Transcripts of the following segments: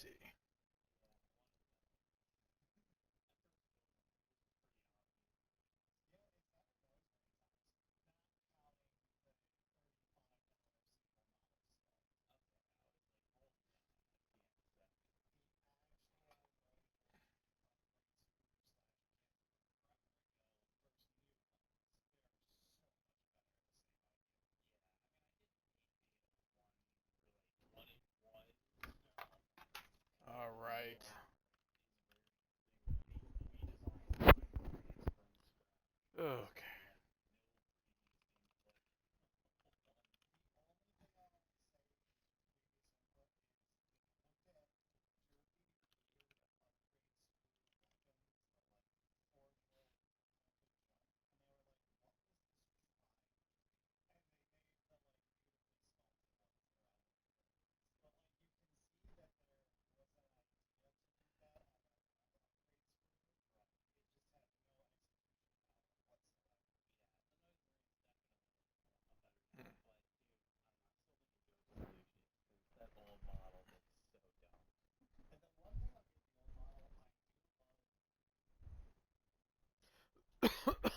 see. All right. Okay. Oh,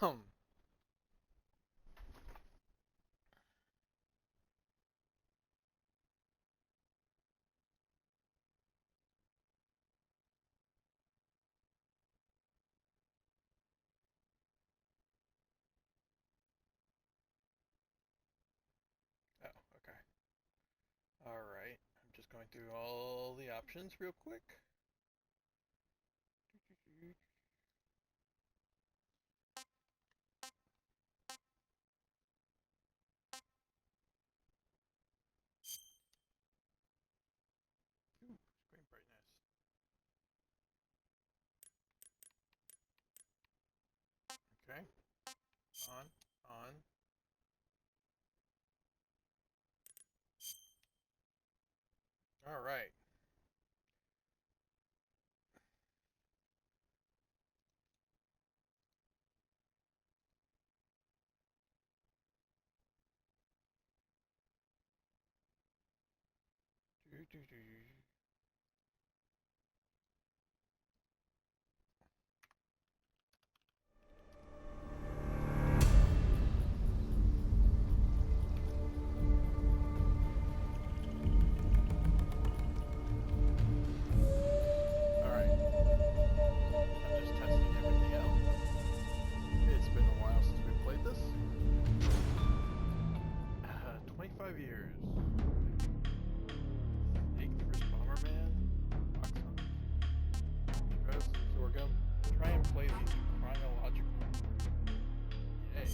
okay. All right. I'm just going through all the options real quick. Ooh, screen brightness. Okay. On. All right. All right. I'm just testing everything out. It's been a while since we played this. 25 years. Snake vs. Bomberman. Foxhunt. So we're gonna try and play these chronological. Yay.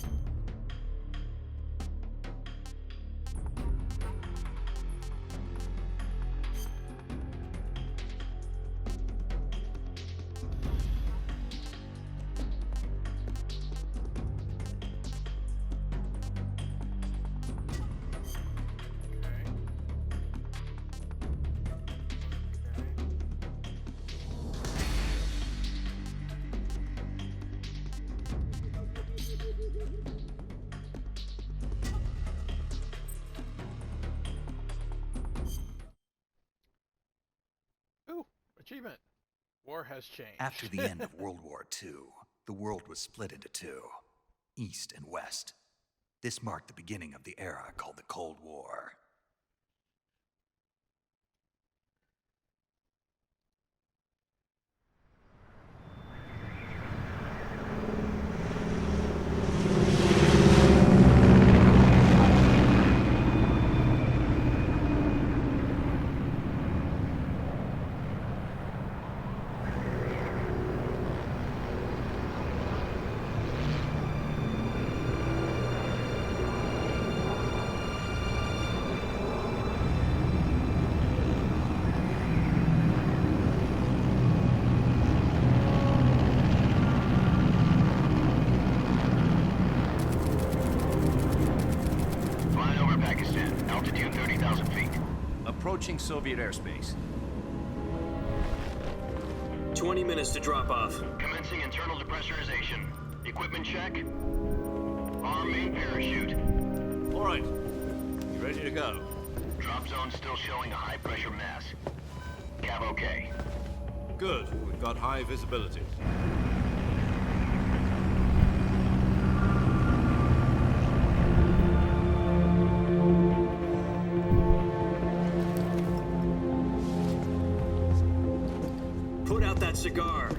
Ooh, achievement. War has changed. After the end of World War II, the world was split into two, East and West. This marked the beginning of the era called the Cold War. Altitude 30,000 feet. Approaching Soviet airspace. 20 minutes to drop off. Commencing internal depressurization. Equipment check. Arm main parachute. All right. You ready to go? Drop zone still showing a high pressure mass. Cav okay. Good. We've got high visibility. Put out that cigar.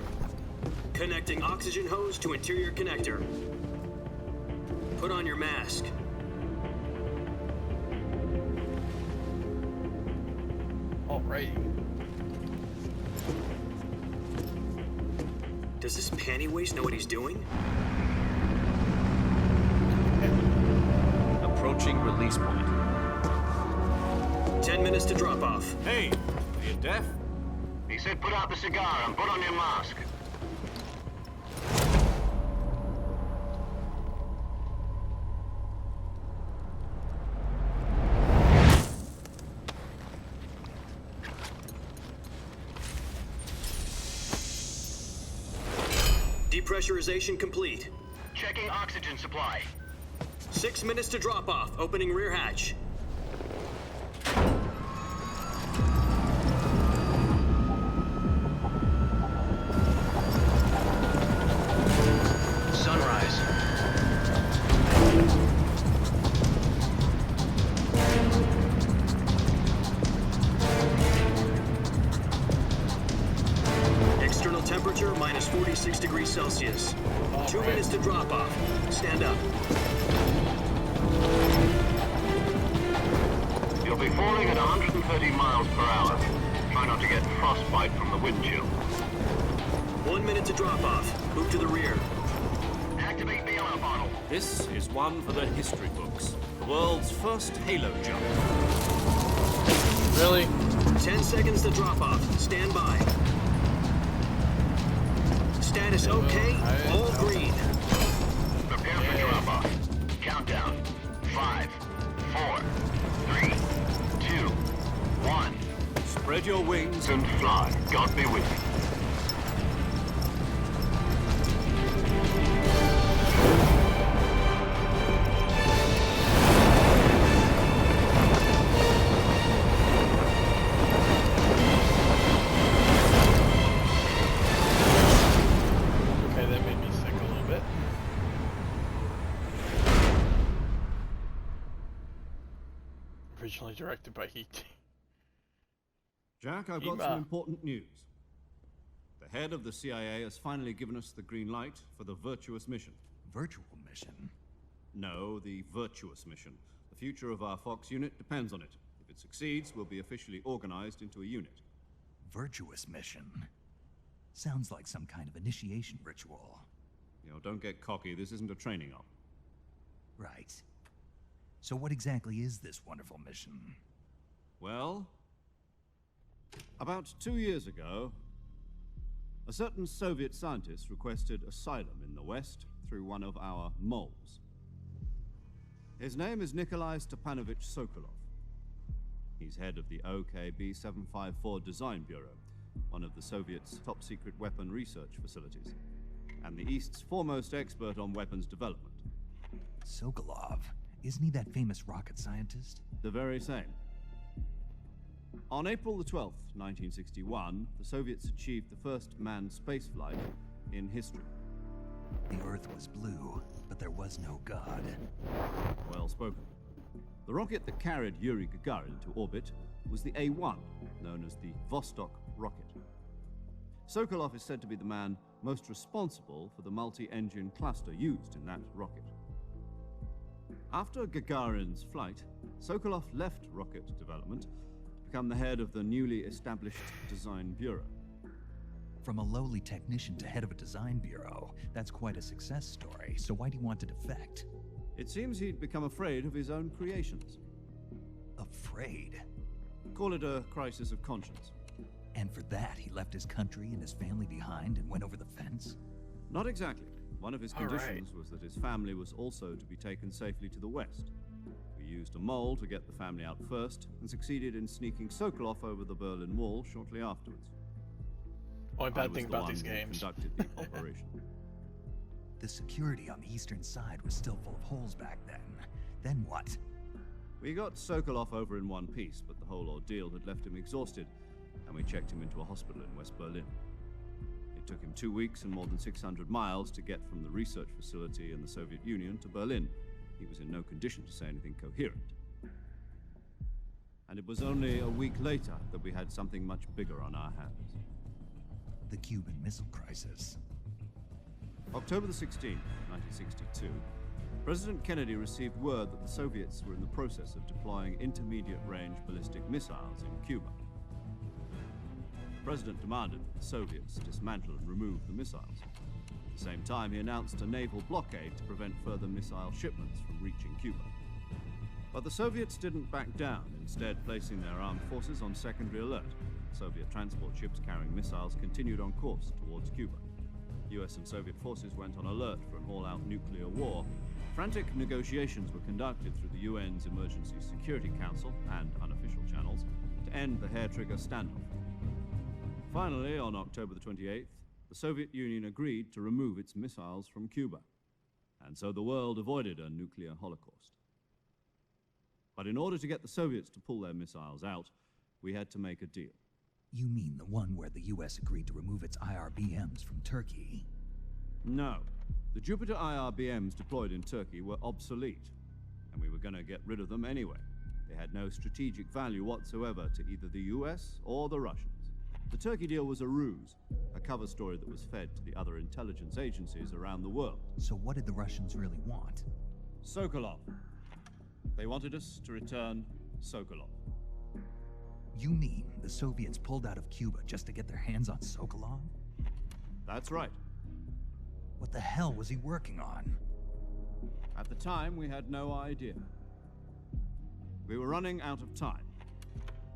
Connecting oxygen hose to interior connector. Put on your mask. Alrighty. Does this panty waste know what he's doing? Approaching release point. 10 minutes to drop off. Hey! Are you deaf? He said put out the cigar and put on your mask. Depressurization complete. Checking oxygen supply. 6 minutes to drop off. Opening rear hatch. Sunrise. External temperature minus 46 degrees Celsius. 2 minutes to drop off. Stand up. You'll be falling at 130 miles per hour. Try not to get frostbite from the wind chill. 1 minute to drop off. Move to the rear. Activate bailout bottle. This is one for the history books. The world's first halo jump. Really? 10 seconds to drop off. Stand by. Status okay. All green. Prepare for drop-off. Countdown. 5, 4, 3, 2, 1. Spread your wings And fly. God be with you. Okay, that made me sick a little bit. Originally directed by Heat. Jack, I've got Ema. some important news. The head of the CIA has finally given us the green light for the virtuous mission. Virtual mission? No, the virtuous mission. The future of our Fox unit depends on it. If it succeeds, we'll be officially organized into a unit. Virtuous mission? Sounds like some kind of initiation ritual. You know, don't get cocky. This isn't a training op. Right. So what exactly is this wonderful mission? Well, about 2 years ago, a certain Soviet scientist requested asylum in the West through one of our moles. His name is Nikolai Stepanovich Sokolov. He's head of the OKB 754 Design Bureau, one of the Soviets' top-secret weapon research facilities, and the East's foremost expert on weapons development. Sokolov? Isn't he that famous rocket scientist? The very same. On April the 12th, 1961, the Soviets achieved the first manned spaceflight in history. The Earth was blue, but there was no God. Well spoken. The rocket that carried Yuri Gagarin to orbit was the A-1, known as the Vostok rocket. Sokolov is said to be the man most responsible for the multi-engine cluster used in that rocket. After Gagarin's flight, Sokolov left rocket development to become the head of the newly established Design Bureau. From a lowly technician to head of a design bureau, that's quite a success story. So why'd he want to defect? It seems he'd become afraid of his own creations. Afraid? Call it a crisis of conscience. And for that, he left his country and his family behind and went over the fence? Not exactly. One of his All right. conditions was that his family was also to be taken safely to the west. We used a mole to get the family out first, and succeeded in sneaking Sokolov over the Berlin Wall shortly afterwards. Only I bad was thing the about one these who games. conducted the operation. The security on the eastern side was still full of holes back then. Then what? We got Sokolov over in one piece, but the whole ordeal had left him exhausted, and we checked him into a hospital in West Berlin. It took him 2 weeks and more than 600 miles to get from the research facility in the Soviet Union to Berlin. He was in no condition to say anything coherent. And it was only a week later that we had something much bigger on our hands. The Cuban Missile Crisis. October the 16th, 1962, President Kennedy received word that the Soviets were in the process of deploying intermediate-range ballistic missiles in Cuba. The President demanded that the Soviets dismantle and remove the missiles. At the same time, he announced a naval blockade to prevent further missile shipments from reaching Cuba. But the Soviets didn't back down, instead placing their armed forces on secondary alert. Soviet transport ships carrying missiles continued on course towards Cuba. US and Soviet forces went on alert for an all-out nuclear war. Frantic negotiations were conducted through the UN's Emergency Security Council and unofficial channels to end the hair-trigger standoff. Finally, on October the 28th, the Soviet Union agreed to remove its missiles from Cuba, and so the world avoided a nuclear holocaust. But in order to get the Soviets to pull their missiles out, we had to make a deal. You mean the one where the US agreed to remove its IRBMs from Turkey? No. The Jupiter IRBMs deployed in Turkey were obsolete, and we were going to get rid of them anyway. They had no strategic value whatsoever to either the US or the Russians. The Turkey deal was a ruse, a cover story that was fed to the other intelligence agencies around the world. So what did the Russians really want? Sokolov. They wanted us to return Sokolov. You mean the Soviets pulled out of Cuba just to get their hands on Sokolov? That's right. What the hell was he working on? At the time, we had no idea. We were running out of time.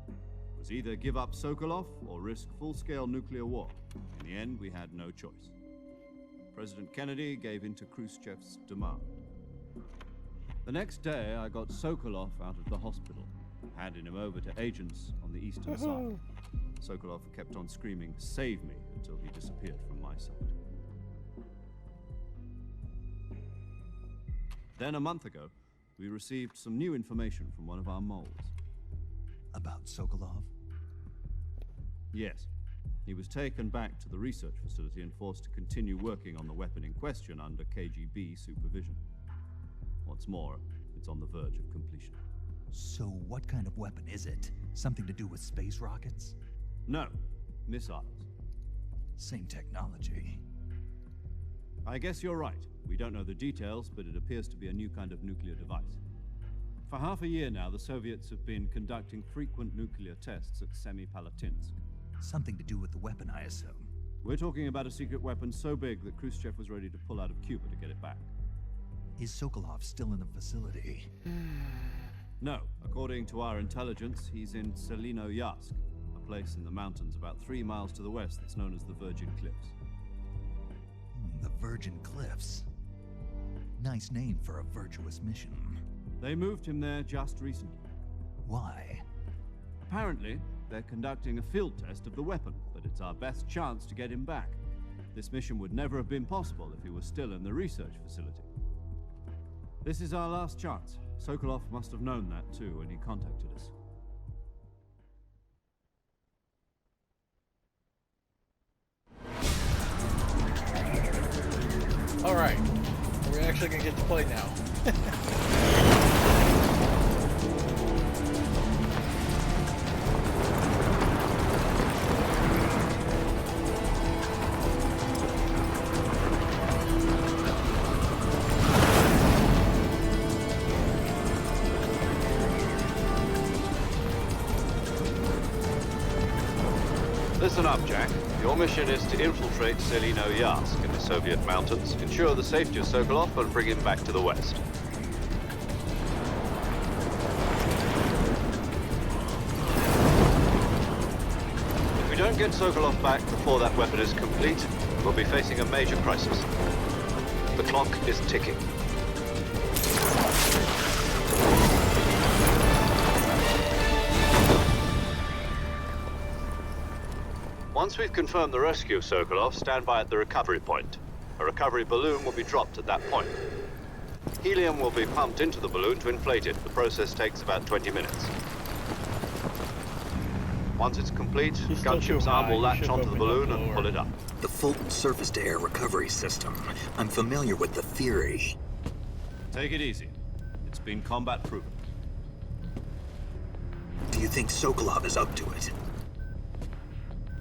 It was either give up Sokolov or risk full-scale nuclear war. In the end, we had no choice. President Kennedy gave in to Khrushchev's demand. The next day, I got Sokolov out of the hospital, handing him over to agents on the eastern side. Sokolov kept on screaming, "Save me," until he disappeared from my sight. Then, a month ago, we received some new information from one of our moles. About Sokolov? Yes. He was taken back to the research facility and forced to continue working on the weapon in question under KGB supervision. What's more, it's on the verge of completion. So what kind of weapon is it? Something to do with space rockets? No, missiles. Same technology. I guess you're right. We don't know the details, but it appears to be a new kind of nuclear device. For half a year now, the Soviets have been conducting frequent nuclear tests at Semipalatinsk. Something to do with the weapon, I assume. We're talking about a secret weapon so big that Khrushchev was ready to pull out of Cuba to get it back. Is Sokolov still in the facility? No. According to our intelligence, he's in Selino-Yarsk, a place in the mountains about 3 miles to the west that's known as the Virgin Cliffs. The Virgin Cliffs. Nice name for a virtuous mission. They moved him there just recently. Why? Apparently, they're conducting a field test of the weapon, but it's our best chance to get him back. This mission would never have been possible if he was still in the research facility. This is our last chance. Sokolov must have known that too when he contacted us. Alright. We're actually gonna get to play now. Listen up, Jack. Your mission is to infiltrate Selino-Yarsk in the Soviet mountains, ensure the safety of Sokolov, and bring him back to the west. If we don't get Sokolov back before that weapon is complete, we'll be facing a major crisis. The clock is ticking. Once we've confirmed the rescue of Sokolov, stand by at the recovery point. A recovery balloon will be dropped at that point. Helium will be pumped into the balloon to inflate it. The process takes about 20 minutes. Once it's complete, He's still too gunship's arm high. will You latch should onto the open up balloon and lower. pull it up. The Fulton surface-to-air recovery system. I'm familiar with the theory. Take it easy. It's been combat proven. Do you think Sokolov is up to it?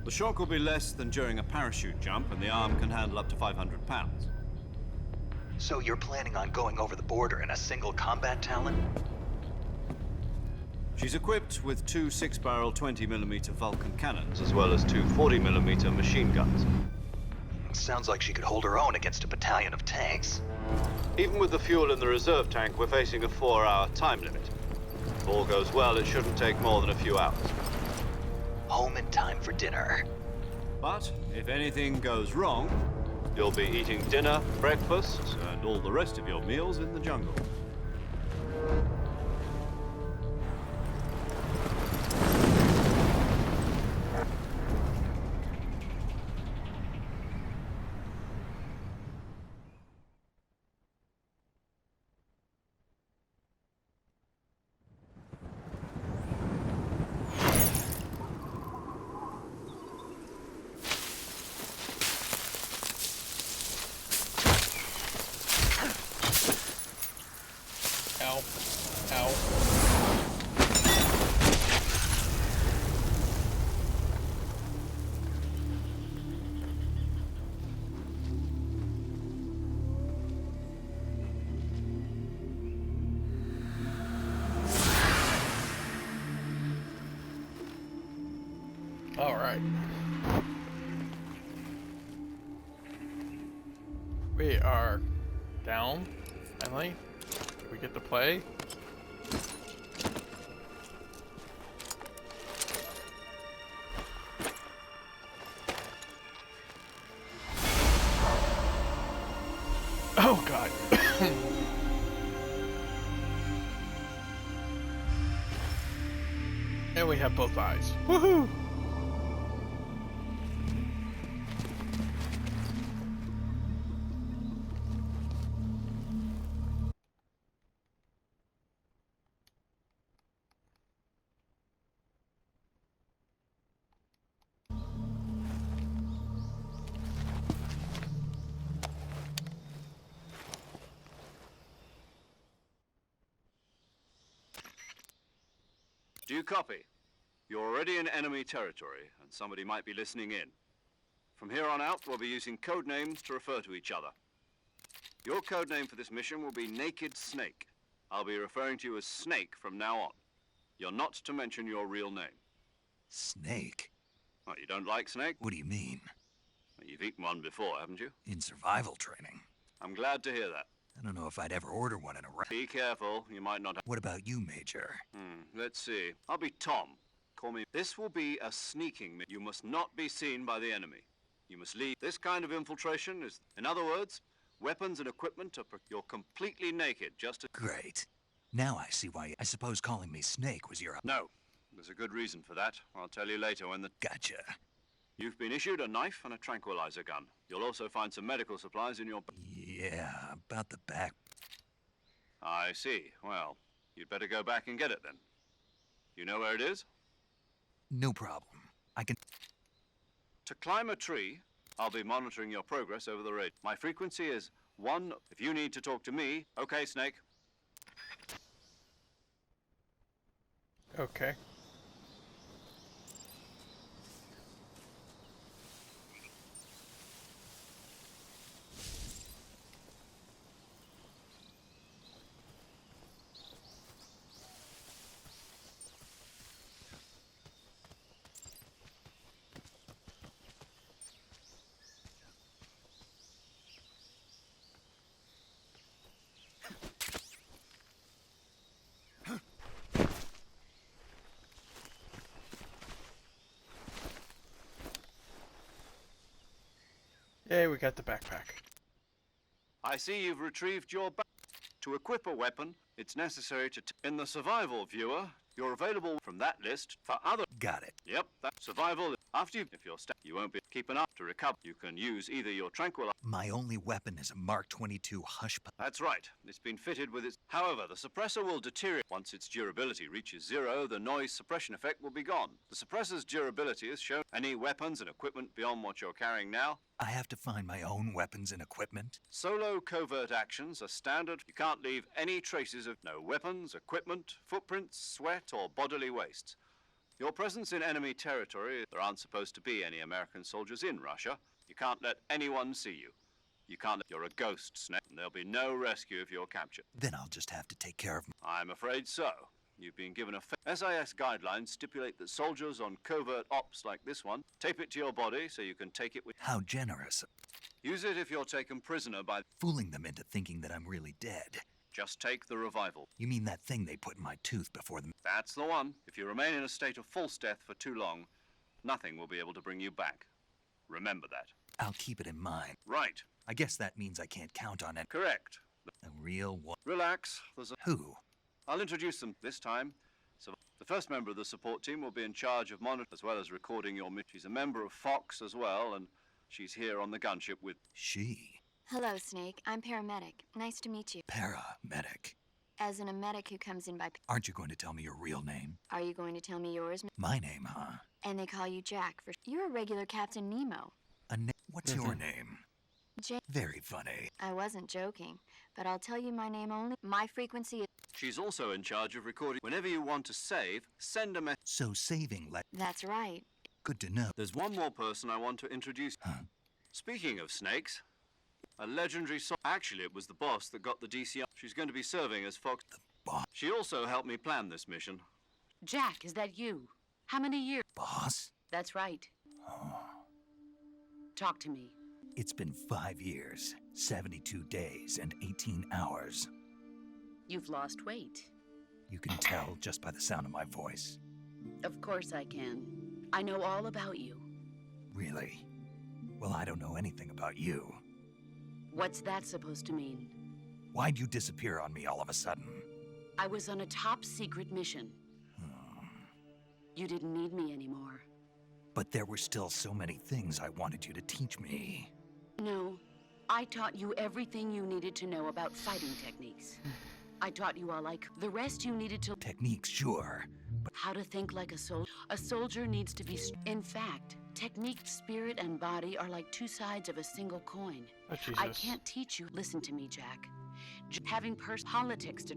The shock will be less than during a parachute jump, and the arm can handle up to 500 pounds. So you're planning on going over the border in a single combat Talon? She's equipped with two 6-barrel 20mm Vulcan cannons. As well as two 40mm machine guns. Sounds like she could hold her own against a battalion of tanks. Even with the fuel in the reserve tank, we're facing a 4-hour time limit. If all goes well, it shouldn't take more than a few hours. Home in time for dinner. But if anything goes wrong, You'll be eating dinner, breakfast. and all the rest of your meals in the jungle. Ow. Ow. All right. We are down, finally. We get to play. Oh god. And we have both eyes. Woohoo! Do you copy? You're already in enemy territory, and somebody might be listening in. From here on out, we'll be using code names to refer to each other. Your code name for this mission will be Naked Snake. I'll be referring to you as Snake from now on. You're not to mention your real name. Snake? What, you don't like snake? What do you mean? Well, you've eaten one before, haven't you? In survival training? I'm glad to hear that. I don't know if I'd ever order one in a Be careful, you might not have... What about you, Major? Let's see. I'll be Tom. Call me... This will be a sneaking mission. You must not be seen by the enemy. You must leave. This kind of infiltration is... In other words, weapons and equipment are... You're completely naked, just as... Great. Now I see why I suppose calling me Snake was your... No. There's a good reason for that. I'll tell you later when the... Gotcha. You've been issued a knife and a tranquilizer gun. You'll also find some medical supplies in your... Yeah, about the back. I see. Well, you'd better go back and get it then. You know where it is? No problem. I can... To climb a tree, I'll be monitoring your progress over the radio. My frequency is 1. If you need to talk to me, okay, Snake. Okay. Yay, we got the backpack. I see you've retrieved your back. To equip a weapon, it's necessary to... In the survival viewer, you're available from that list for other... Got it. Yep, that's survival. After you, if you're stuck, you won't be keeping up to recover. You can use either your tranquilizer. My only weapon is a Mark 22 hush. That's right. It's been fitted with its. However, the suppressor will deteriorate. Once its durability reaches 0, the noise suppression effect will be gone. The suppressor's durability is shown. Any weapons and equipment beyond what you're carrying now? I have to find my own weapons and equipment. Solo covert actions are standard. You can't leave any traces of no weapons, equipment, footprints, sweat, or bodily waste. Your presence in enemy territory, there aren't supposed to be any American soldiers in Russia. You can't let anyone see you. You can't. You're a ghost, Snake, and there'll be no rescue if you're captured. Then I'll just have to take care of I'm afraid so. You've been given a SIS guidelines stipulate that soldiers on covert ops like this one tape it to your body so you can take it with. How generous. Use it if you're taken prisoner by. Fooling them into thinking that I'm really dead. Just take the revival. You mean that thing they put in my tooth before the... That's the one. If you remain in a state of false death for too long, nothing will be able to bring you back. Remember that. I'll keep it in mind. Right. I guess that means I can't count on it. Correct. A real one. Relax. There's a. Who? I'll introduce them this time. So the first member of the support team will be in charge of monitoring as well as recording your mission. She's a member of Fox as well, and she's here on the gunship with. She. Hello, Snake. I'm paramedic. Nice to meet you. Paramedic. As in a medic who comes in by... Aren't you going to tell me your real name? Are you going to tell me yours? My name, huh? And they call you Jack for... You're a regular Captain Nemo. What's your name? Very funny. I wasn't joking, but I'll tell you my name only. My frequency is... She's also in charge of recording. Whenever you want to save, send a message. So saving That's right. Good to know. There's one more person I want to introduce. Huh? Speaking of snakes, a legendary Actually, it was the boss that got the DCI. She's going to be serving as Fox. The boss? She also helped me plan this mission. Jack, is that you? How many years? Boss? That's right. Talk to me. It's been 5 years, 72 days, and 18 hours. You've lost weight. You can tell just by the sound of my voice. Of course I can. I know all about you. Really? Well, I don't know anything about you. What's that supposed to mean? Why'd you disappear on me all of a sudden? I was on a top secret mission. You didn't need me anymore. But there were still so many things I wanted you to teach me. No, I taught you everything you needed to know about fighting techniques. I taught you all the rest you needed to... Techniques, sure, but... How to think like a soldier. A soldier needs to be... In fact, technique, spirit, and body are like two sides of a single coin. Oh, Jesus. I can't teach you. Listen to me, Jack. Having politics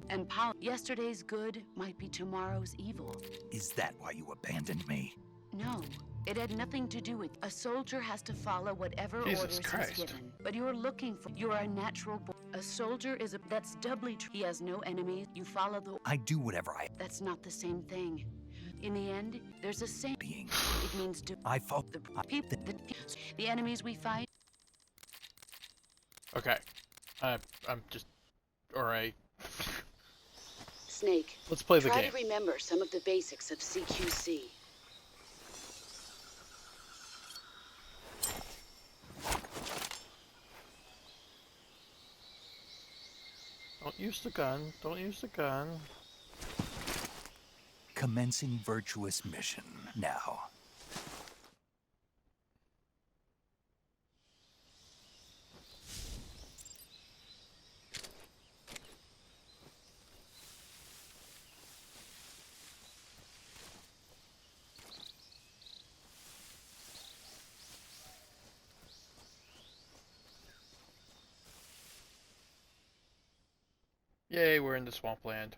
yesterday's good might be tomorrow's evil. Is that why you abandoned me? No, it had nothing to do with... A soldier has to follow whatever Jesus orders Christ. he's given. But you're looking for... You're a natural... A soldier is a... That's doubly true. He has no enemies. You follow the... I do whatever I... That's not the same thing. In the end, there's a same... Being... It means to... I fought... The people... The enemies we fight... Okay. I'm just... Alright. Snake, Let's play the try game. to remember some of the basics of CQC. Don't use the gun. Don't use the gun. Commencing virtuous mission. Now. Yay, we're in the swampland.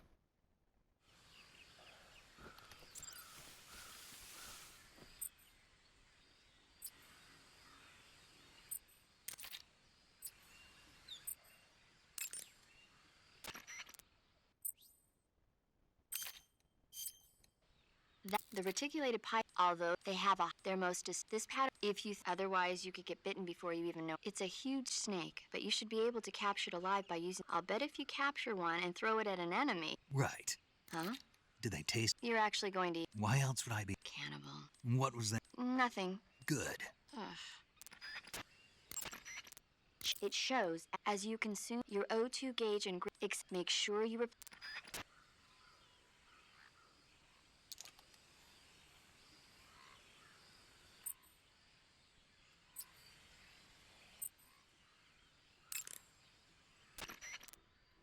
The reticulated pipe, although they have their most this pattern, if you otherwise you could get bitten before you even know. It's a huge snake, but you should be able to capture it alive by using... I'll bet if you capture one and throw it at an enemy... Right. Huh? Do they taste... You're actually going to... Why else would I be... Cannibal. What was that? Nothing. Good. Ugh. It shows as you consume your O2 gauge and make sure you...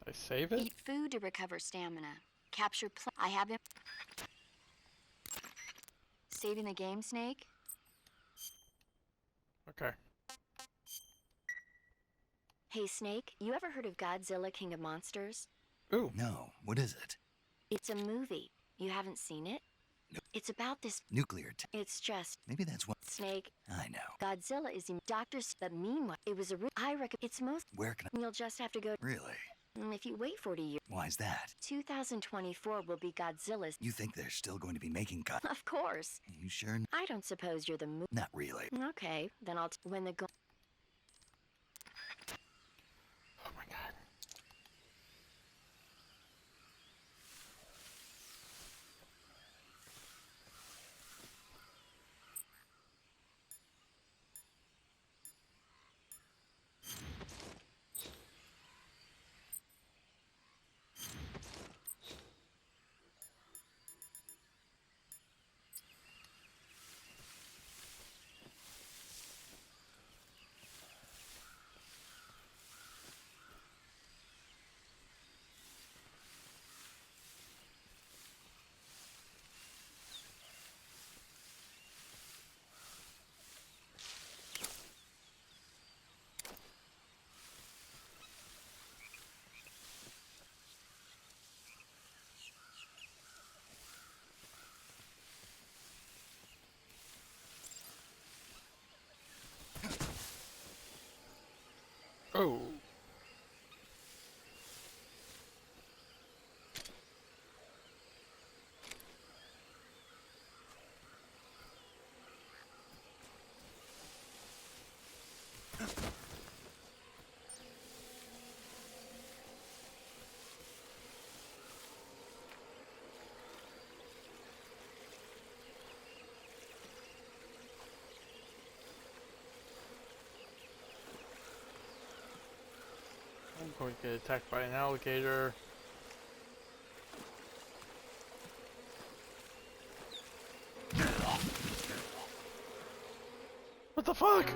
I save it? Eat food to recover stamina. Capture I have him. Saving the game, Snake? Okay. Hey, Snake, you ever heard of Godzilla King of Monsters? Ooh. No, what is it? It's a movie. You haven't seen it? No. It's about this. Nuclear It's just. Maybe that's what. Snake. I know. Godzilla is in Doctors, but meanwhile, it was a real. I reckon it's most. Where can You'll just have to go. Really? If you wait 40 years. Why's that? 2024 will be Godzilla's. You think they're still going to be making Of course. You sure? I don't suppose you're the Not really. Okay, then I'll. When the. Oh my god. Oh. I'm going to get attacked by an alligator. What the fuck?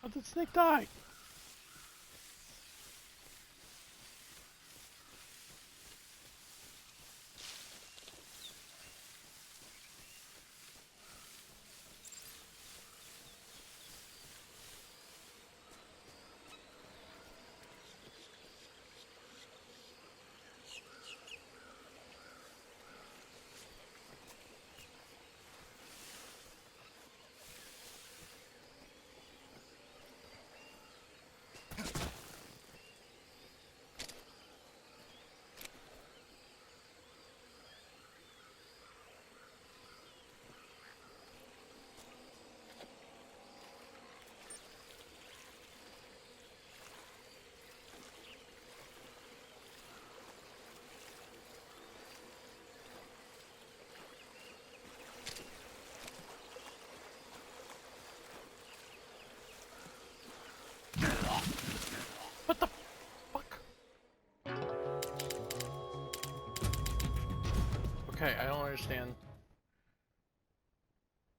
How did Snake die? What the fuck? Okay, I don't understand.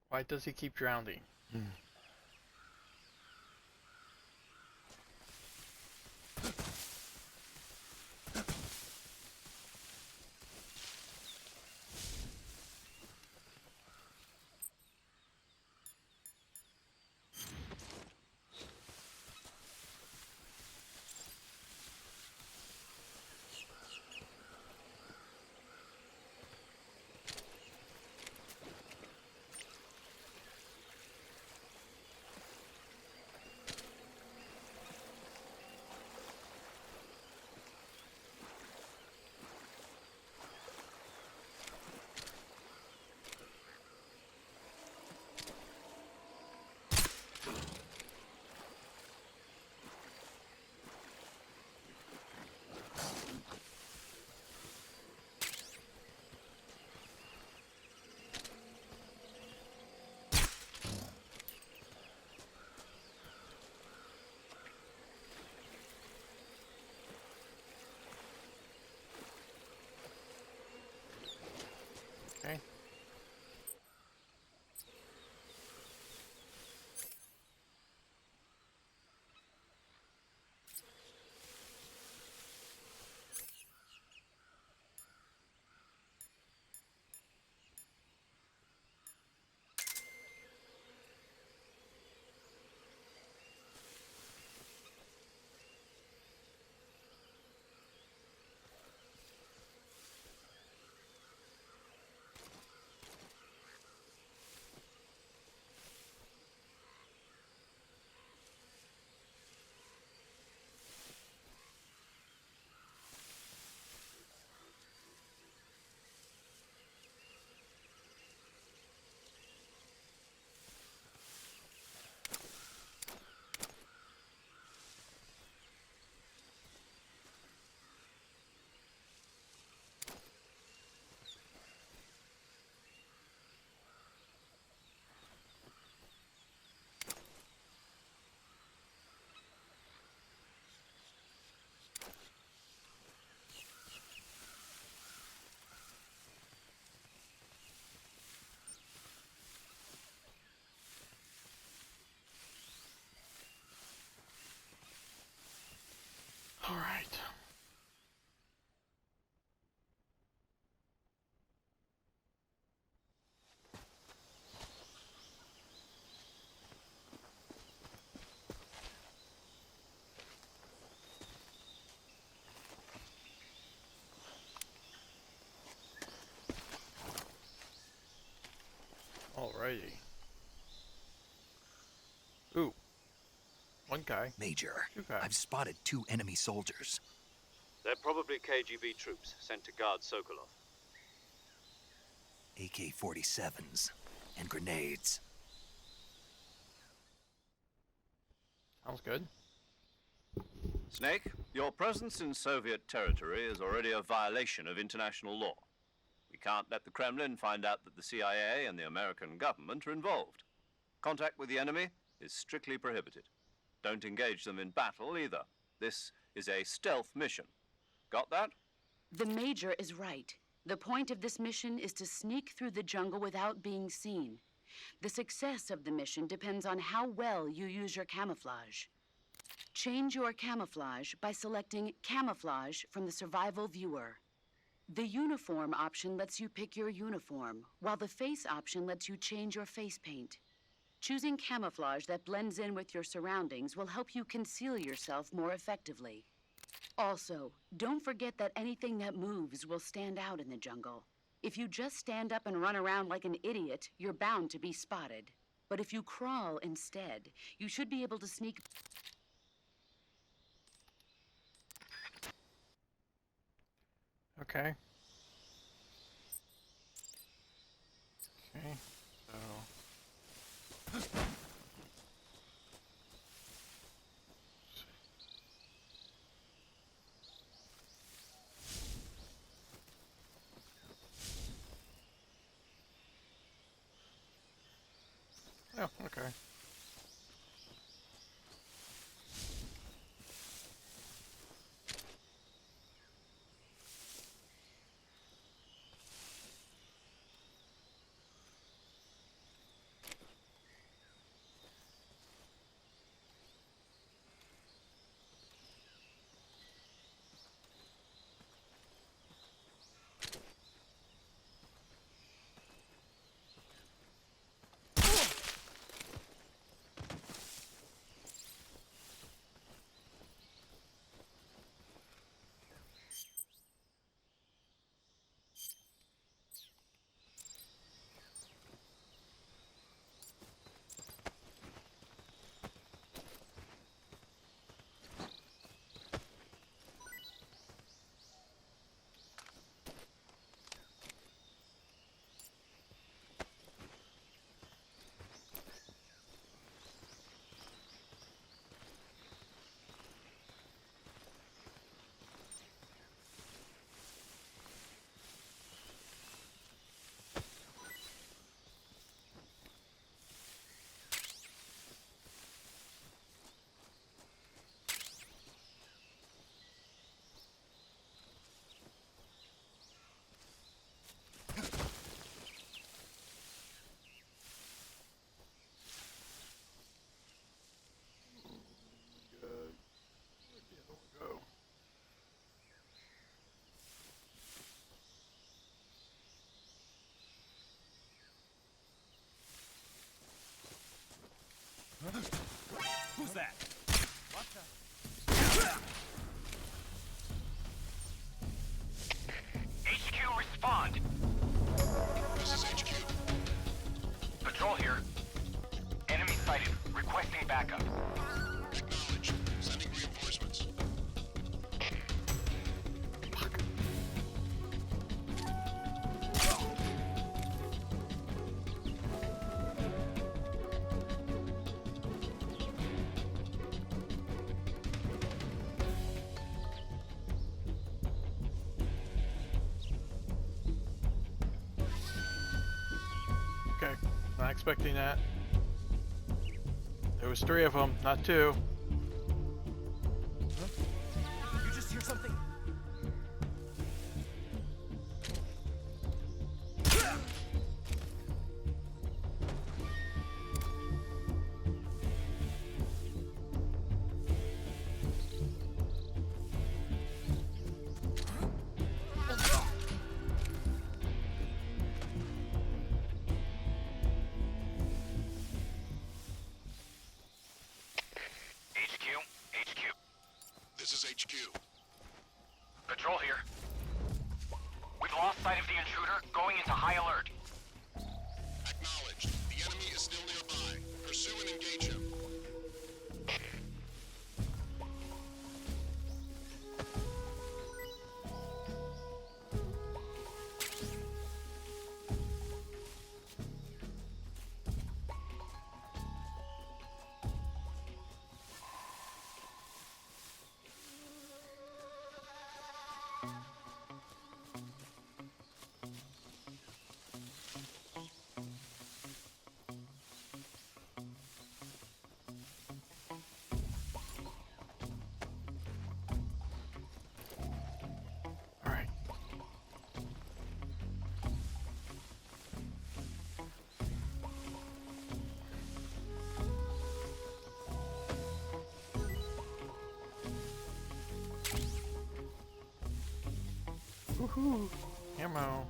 Why does he keep drowning? All right. Alrighty. Ooh. One guy. Major, Two guys. I've spotted 2 enemy soldiers. They're probably KGB troops sent to guard Sokolov. AK-47s and grenades. Sounds good. Snake, your presence in Soviet territory is already a violation of international law. We can't let the Kremlin find out that the CIA and the American government are involved. Contact with the enemy is strictly prohibited. Don't engage them in battle either. This is a stealth mission. Got that? The Major is right. The point of this mission is to sneak through the jungle without being seen. The success of the mission depends on how well you use your camouflage. Change your camouflage by selecting Camouflage from the Survival Viewer. The Uniform option lets you pick your uniform, while the Face option lets you change your face paint. Choosing camouflage that blends in with your surroundings will help you conceal yourself more effectively. Also, don't forget that anything that moves will stand out in the jungle. If you just stand up and run around like an idiot, you're bound to be spotted. But if you crawl instead, you should be able to sneak... Okay. Okay. So. Oh, okay. Who's that? HQ, respond. This is HQ. Patrol here. Enemy sighted. Requesting backup. Acknowledged. Sending reinforcements. Okay. Not expecting that. There was 3 of them, not 2. You just hear something? This is HQ. Patrol here. We've lost sight of the intruder, going into high alert. Acknowledged. The enemy is still nearby. Pursue and engage him. All right. Woohoo! Ammo.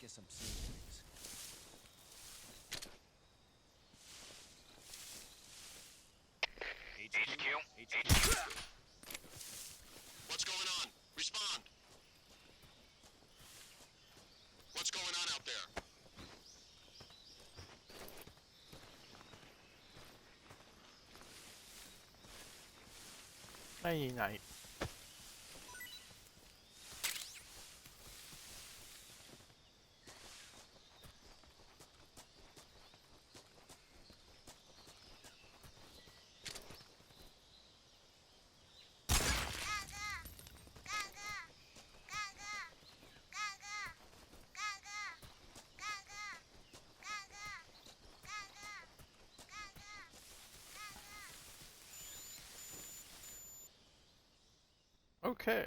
Guess I'm seeing things. HQ? What's going on? Respond. What's going on out there? Nighty night. Okay.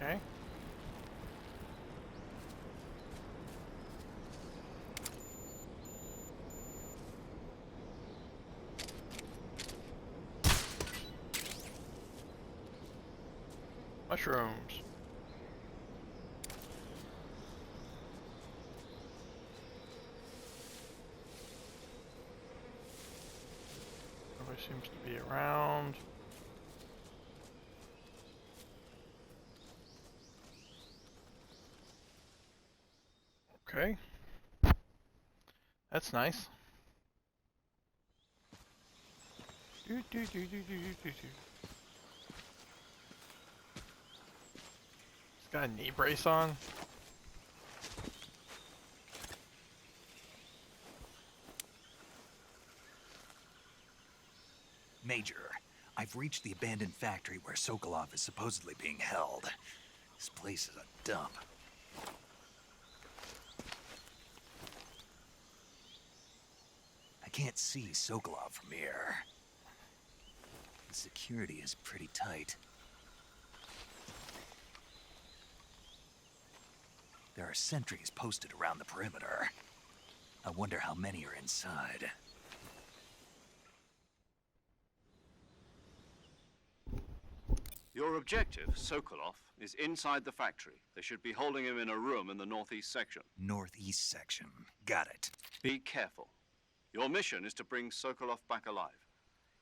Okay. Mushrooms. seems to be around. Okay. That's nice. He's got a knee brace on. Major, I've reached the abandoned factory where Sokolov is supposedly being held. This place is a dump. I can't see Sokolov from here. The security is pretty tight. There are sentries posted around the perimeter. I wonder how many are inside. Your objective, Sokolov, is inside the factory. They should be holding him in a room in the northeast section. Northeast section. Got it. Be careful. Your mission is to bring Sokolov back alive.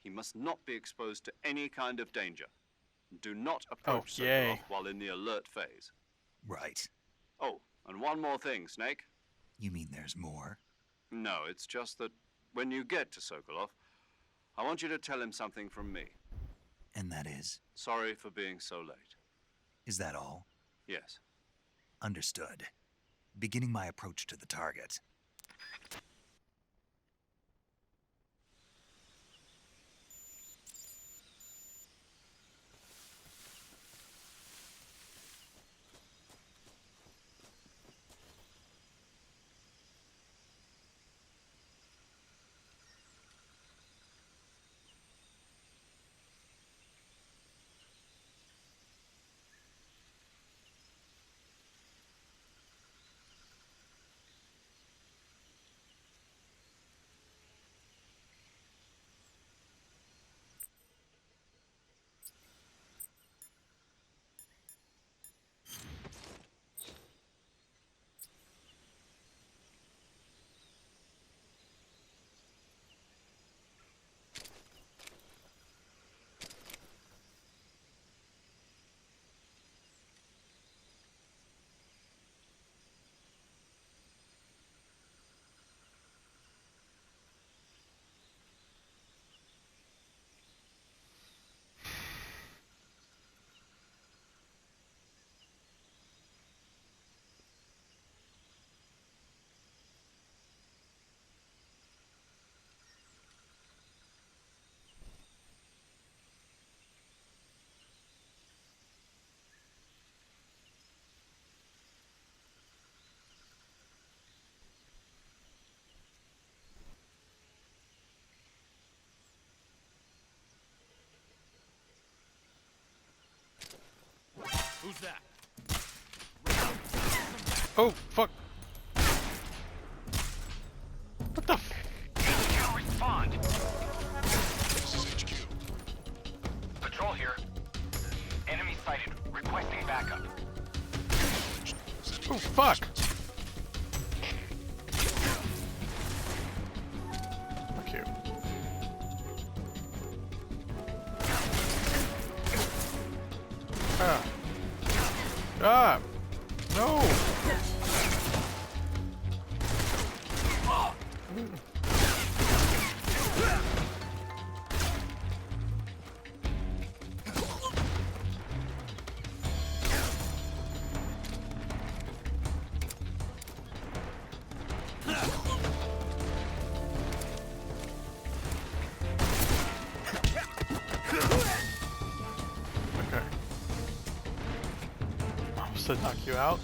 He must not be exposed to any kind of danger. Do not approach Sokolov while in the alert phase. Right. Oh, and one more thing, Snake. You mean there's more? No, it's just that when you get to Sokolov, I want you to tell him something from me. And that is? Sorry for being so late. Is that all? Yes. Understood. Beginning my approach to the target. Who's that? Oh, fuck. What the f— HQ, respond! This is HQ. Patrol here. Enemy sighted. Requesting backup. Oh, fuck. Fuck you. Ah. Ah! No! Okay. Almost to knock you out.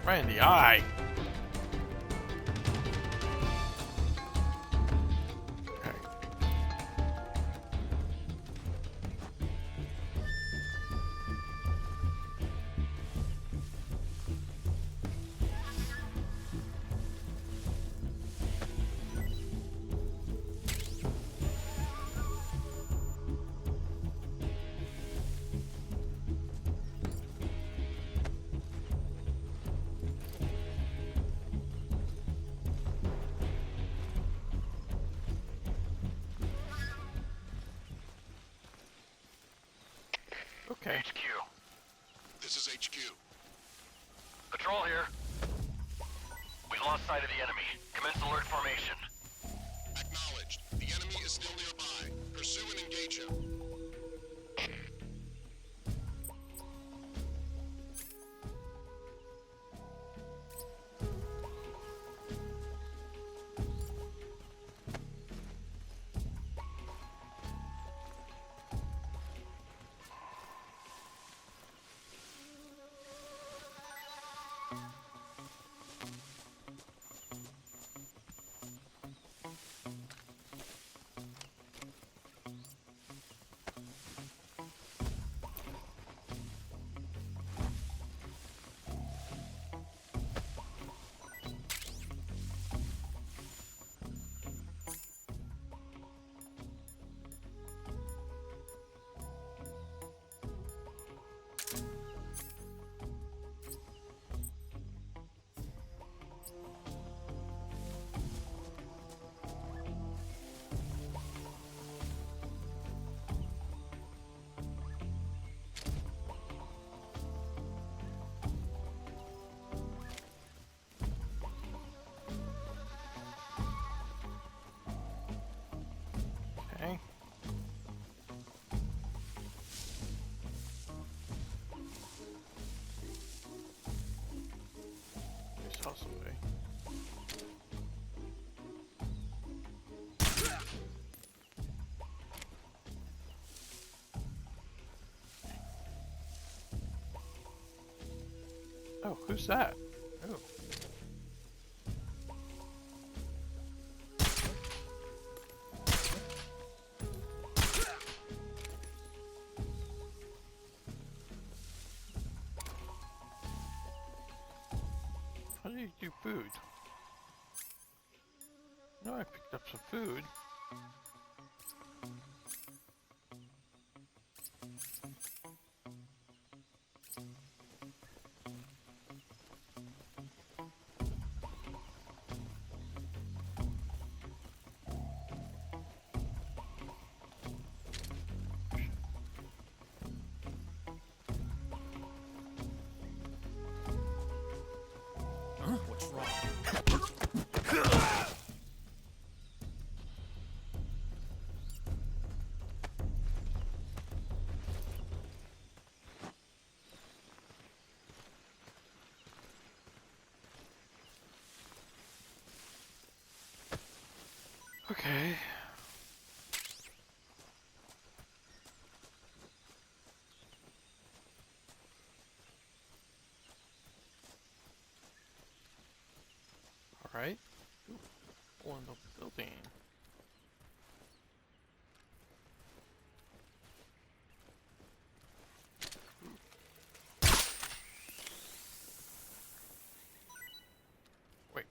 Right in the eye. Okay. Okay. HQ. This is HQ. Patrol here. We've lost sight of the enemy. Commence alert formation. Acknowledged. The enemy is still nearby. Pursue and engage him. Okay. I saw somebody. Oh, who's that? Oh. How do you do food? No, I picked up some food. Huh? What's wrong? Okay. All right. Ooh, one of the building. Wait.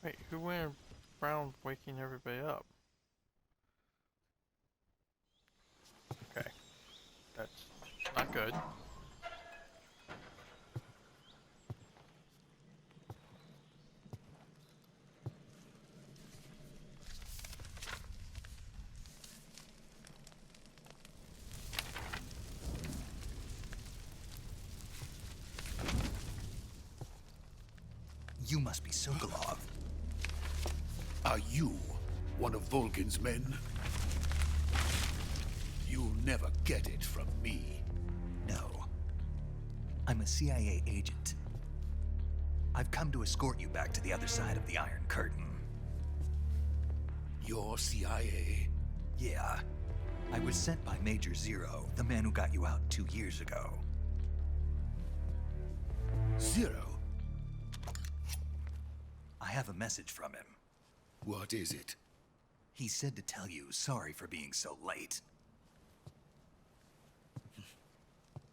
Wait, who went around waking everybody up? Okay. That's not good. You must be Sokolov. Are you one of Volgin's men? You'll never get it from me. No. I'm a CIA agent. I've come to escort you back to the other side of the Iron Curtain. You're CIA? Yeah. I was sent by Major Zero, the man who got you out 2 years ago. Zero? I have a message from him. What is it? He said to tell you sorry for being so late.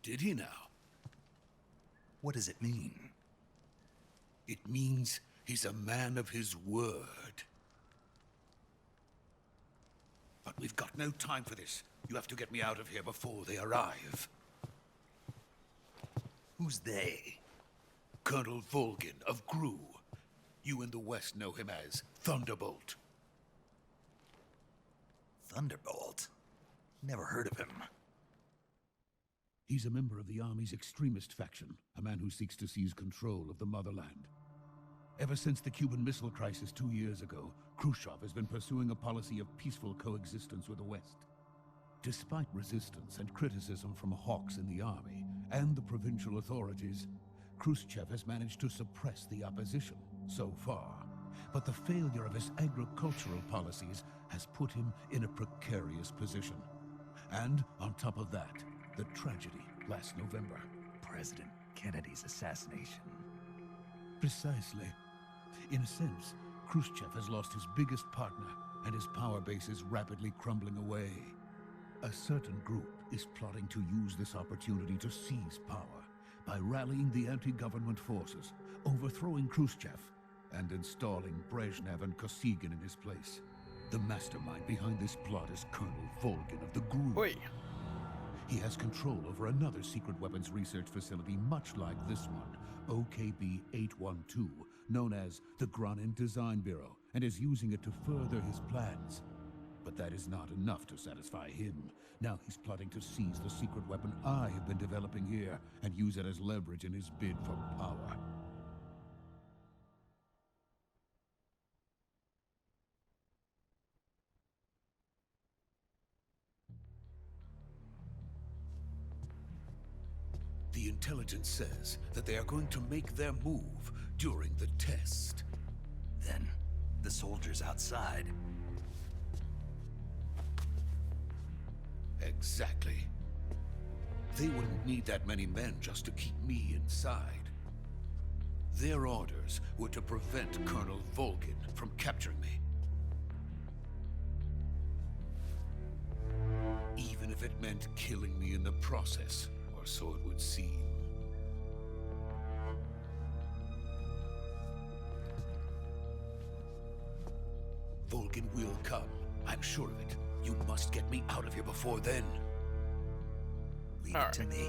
Did he now? What does it mean? It means he's a man of his word. But we've got no time for this. You have to get me out of here before they arrive. Who's they? Colonel Volgin of GRU. You in the West know him as Thunderbolt. Thunderbolt? Never heard of him. He's a member of the Army's extremist faction, a man who seeks to seize control of the motherland. Ever since the Cuban Missile Crisis 2 years ago, Khrushchev has been pursuing a policy of peaceful coexistence with the West. Despite resistance and criticism from hawks in the army and the provincial authorities, Khrushchev has managed to suppress the opposition so far. But the failure of his agricultural policies has put him in a precarious position. And on top of that, the tragedy last November. President Kennedy's assassination. Precisely. In a sense, Khrushchev has lost his biggest partner, and his power base is rapidly crumbling away. A certain group is plotting to use this opportunity to seize power by rallying the anti-government forces, overthrowing Khrushchev, and installing Brezhnev and Kosygin in his place. The mastermind behind this plot is Colonel Volgin of the GRU. Wait. He has control over another secret weapons research facility much like this one, OKB-812, known as the Granin Design Bureau, and is using it to further his plans. But that is not enough to satisfy him. Now he's plotting to seize the secret weapon I have been developing here and use it as leverage in his bid for power. The intelligence says that they are going to make their move during the test. Then, the soldiers outside. Exactly. They wouldn't need that many men just to keep me inside. Their orders were to prevent Colonel Volgin from capturing me. Even if it meant killing me in the process, or so it would seem. Volgin will come. I'm sure of it. You must get me out of here before then. Leave it to me.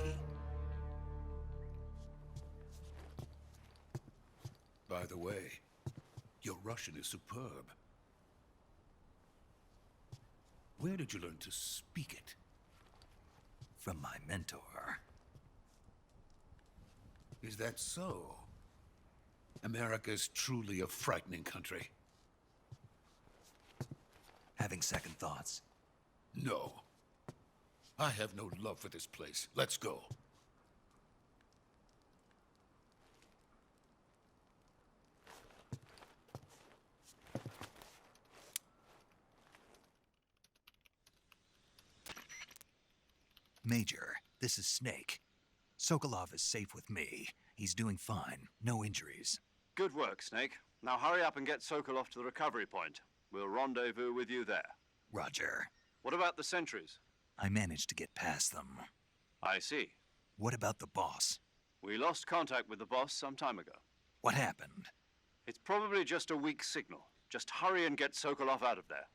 By the way, your Russian is superb. Where did you learn to speak it? From my mentor. Is that so? America's truly a frightening country. Having second thoughts? No. I have no love for this place. Let's go. Major, this is Snake. Sokolov is safe with me. He's doing fine. No injuries. Good work, Snake. Now hurry up and get Sokolov to the recovery point. We'll rendezvous with you there. Roger. What about the sentries? I managed to get past them. I see. What about the boss? We lost contact with the boss some time ago. What happened? It's probably just a weak signal. Just hurry and get Sokolov out of there.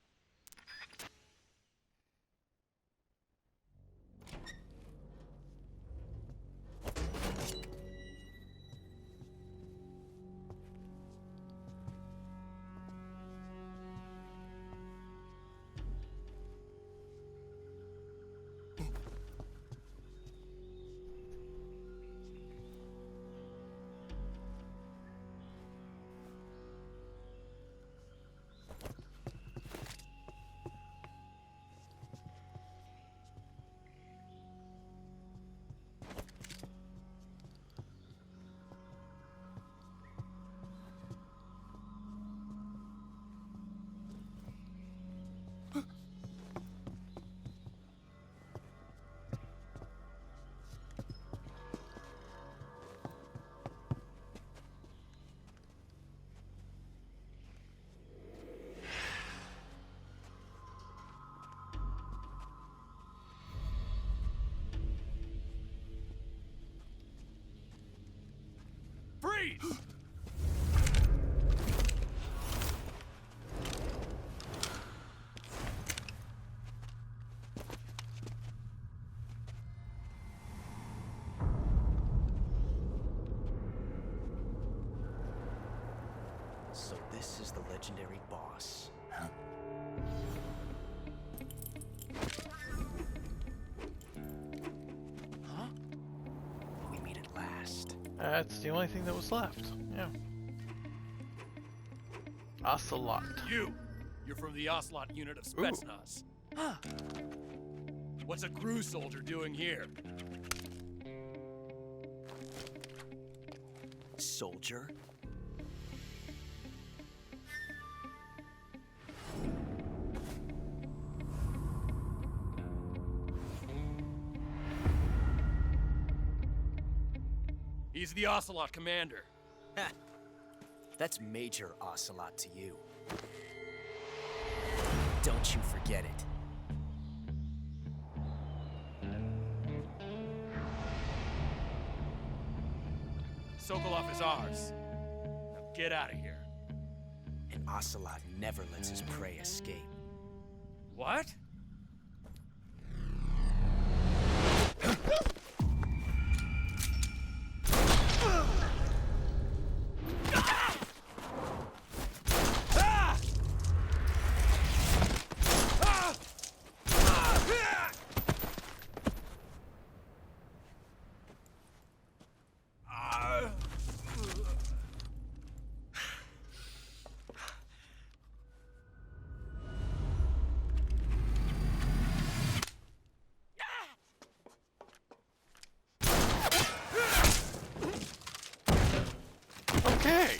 Freeze! So this is the legendary boss. Huh? Huh? We meet at last. That's the only thing that was left. Yeah. Ocelot. You're from the Ocelot unit of Spetsnaz. Huh. What's a crew soldier doing here? Soldier? He's the Ocelot commander. Ha! That's Major Ocelot to you. Don't you forget it. Sokolov is ours. Now get out of here. And Ocelot never lets his prey escape. What? Okay.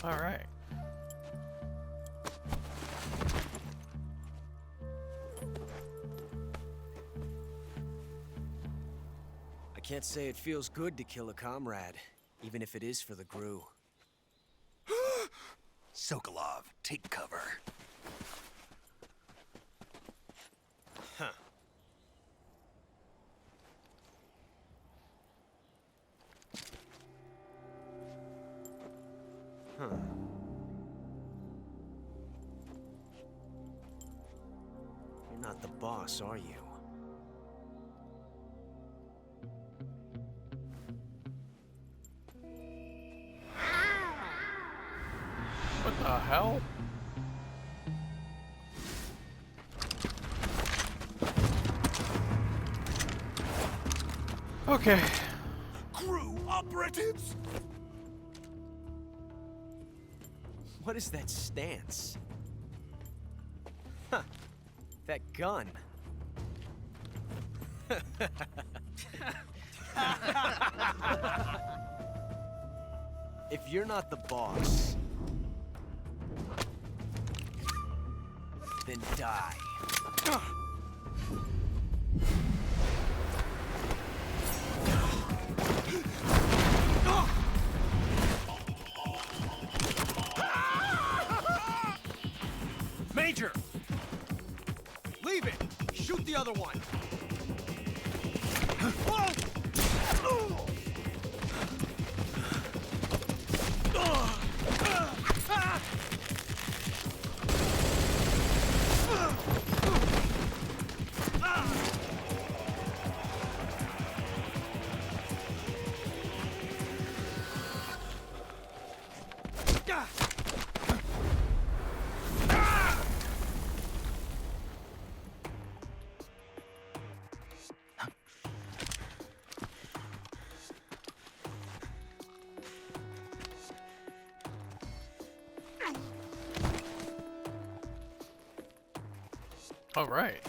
All right. I can't say it feels good to kill a comrade, even if it is for the GRU. Sokolov, take cover. Huh. Huh. You're not the boss, are you? What the hell? Okay. GRU operatives? What is that stance? Huh. That gun. If you're not the boss, then die. Major! Leave it! Shoot the other one! All right.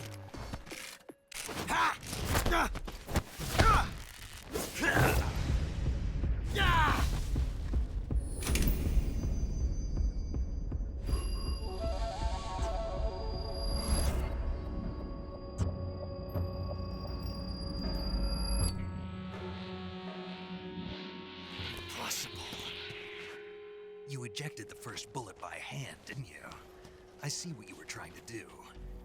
Impossible. You ejected the first bullet by hand, didn't you? I see what you were trying to do.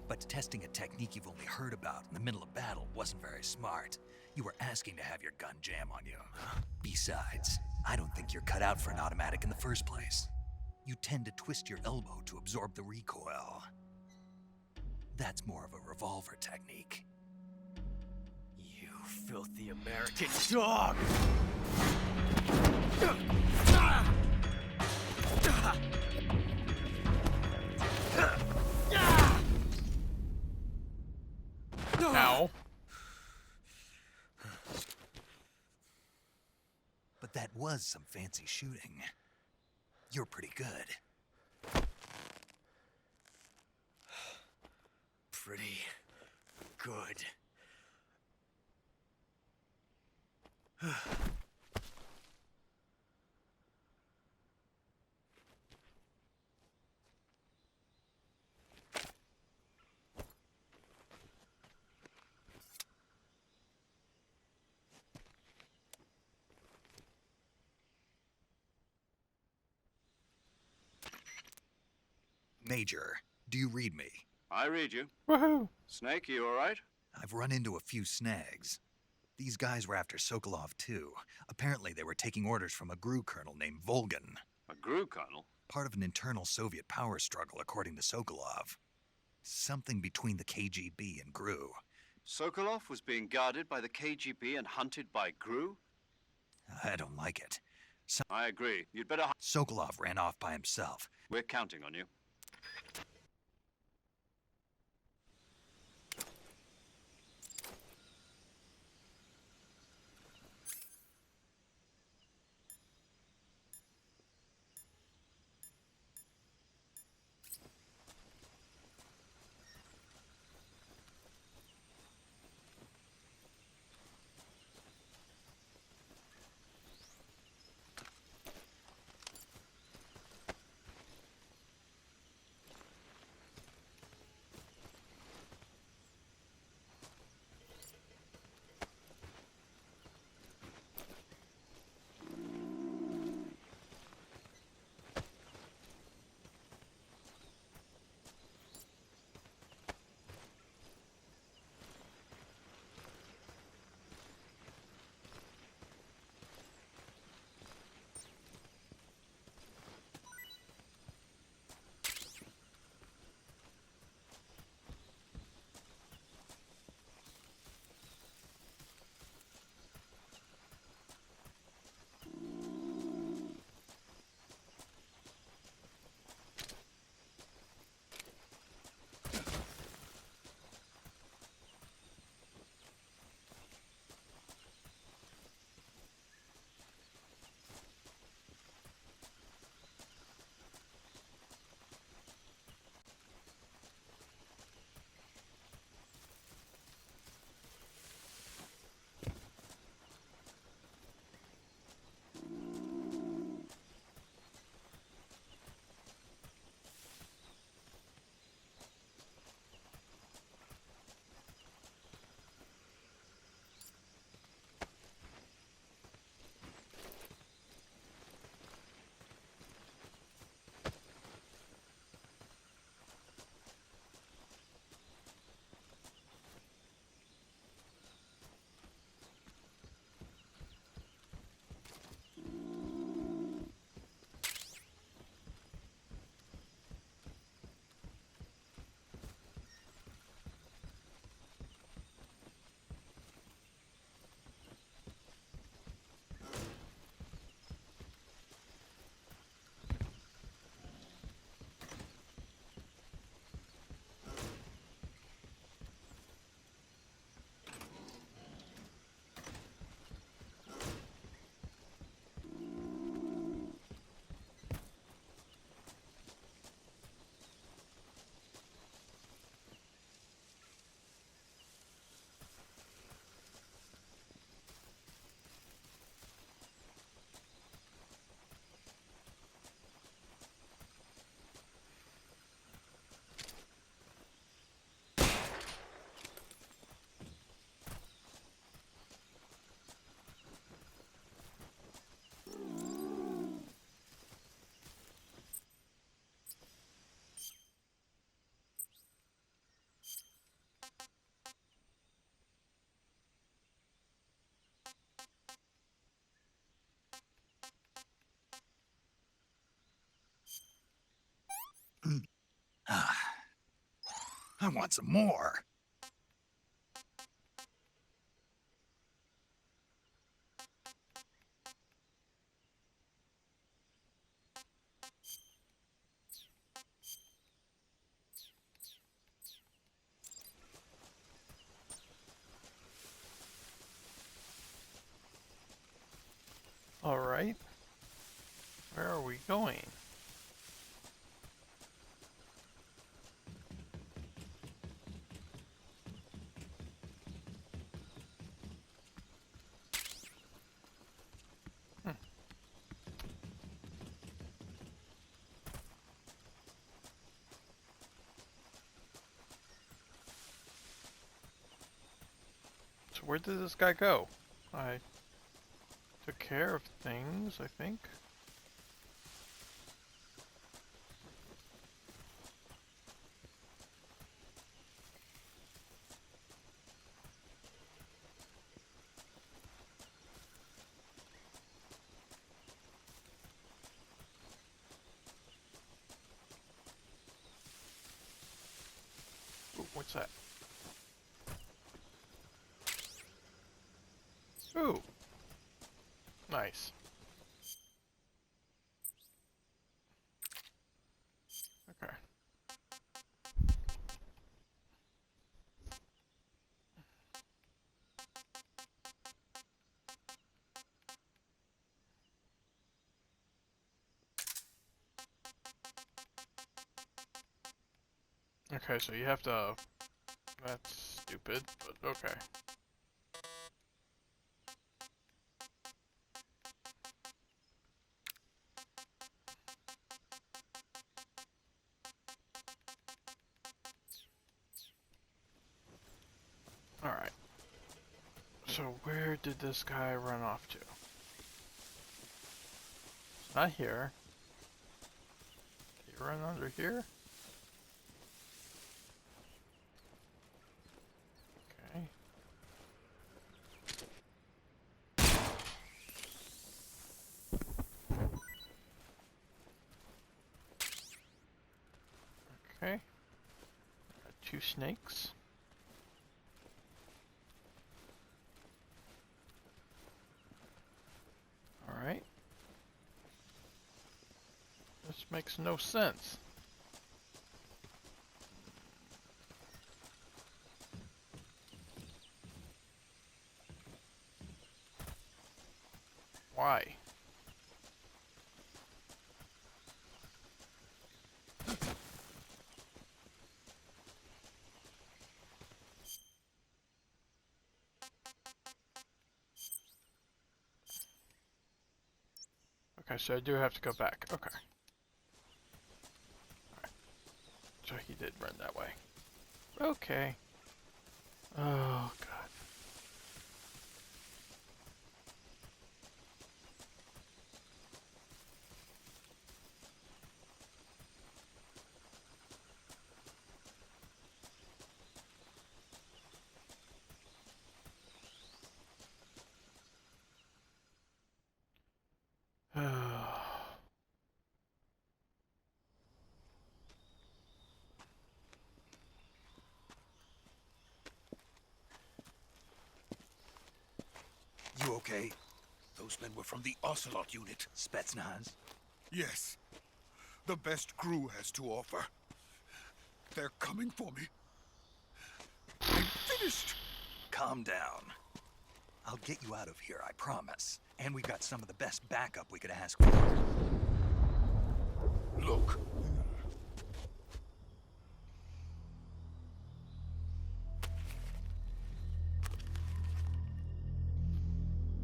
But testing a technique you've only heard about in the middle of battle wasn't very smart. You were asking to have your gun jam on you. Besides, I don't think you're cut out for an automatic in the first place. You tend to twist your elbow to absorb the recoil. That's more of a revolver technique. You filthy American dog! Ow. But that was some fancy shooting. You're pretty good. Pretty good. Major, do you read me? I read you. Woohoo! Snake, you all right? I've run into a few snags. These guys were after Sokolov too. Apparently they were taking orders from a GRU colonel named Volgan. A GRU colonel? Part of an internal Soviet power struggle, according to Sokolov. Something between the KGB and GRU. Sokolov was being guarded by the KGB and hunted by GRU? I don't like it. I agree. You'd better... Sokolov ran off by himself. We're counting on you. I want some more. All right. Where are we going? So where did this guy go? I took care of things, I think. Ooh, what's that? Ooh. Nice. Okay. Okay, so you have to... That's stupid, but okay. Alright. So where did this guy run off to? It's not here. Did he run under here? Okay. Okay. Got 2 snakes. Alright. This makes no sense. Why? Okay, so I do have to go back. Okay. Alright. So he did run that way. Okay. Oh, God. You okay? Those men were from the Ocelot unit. Spetsnaz? Yes. The best crew has to offer. They're coming for me. I'm finished! Calm down. I'll get you out of here, I promise. And we've got some of the best backup we could ask for. Look.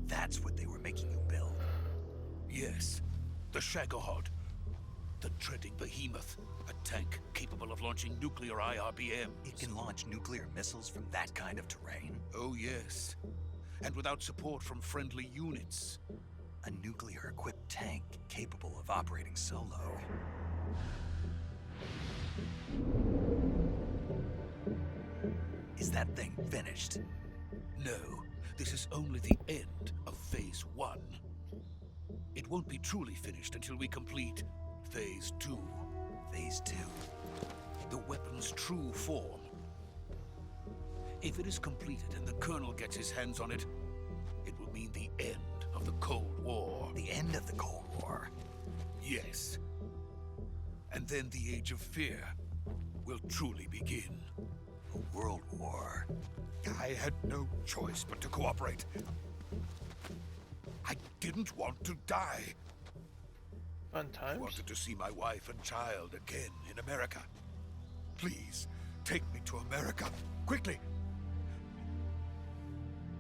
That's what they were making you build. Yes. The Shagohod. The treading behemoth. A tank capable of launching nuclear IRBMs. It can launch nuclear missiles from that kind of terrain? Oh, yes. And without support from friendly units. A nuclear-equipped tank capable of operating solo. Is that thing finished? No. This is only the end of Phase 1. It won't be truly finished until we complete Phase 2. Phase 2? the weapon's true form. If it is completed and the Colonel gets his hands on it, it will mean the end of the Cold War. The end of the Cold War? Yes. And then the Age of Fear will truly begin. A world war. I had no choice but to cooperate. I didn't want to die. Fun times. I wanted to see my wife and child again in America. Please, take me to America, quickly.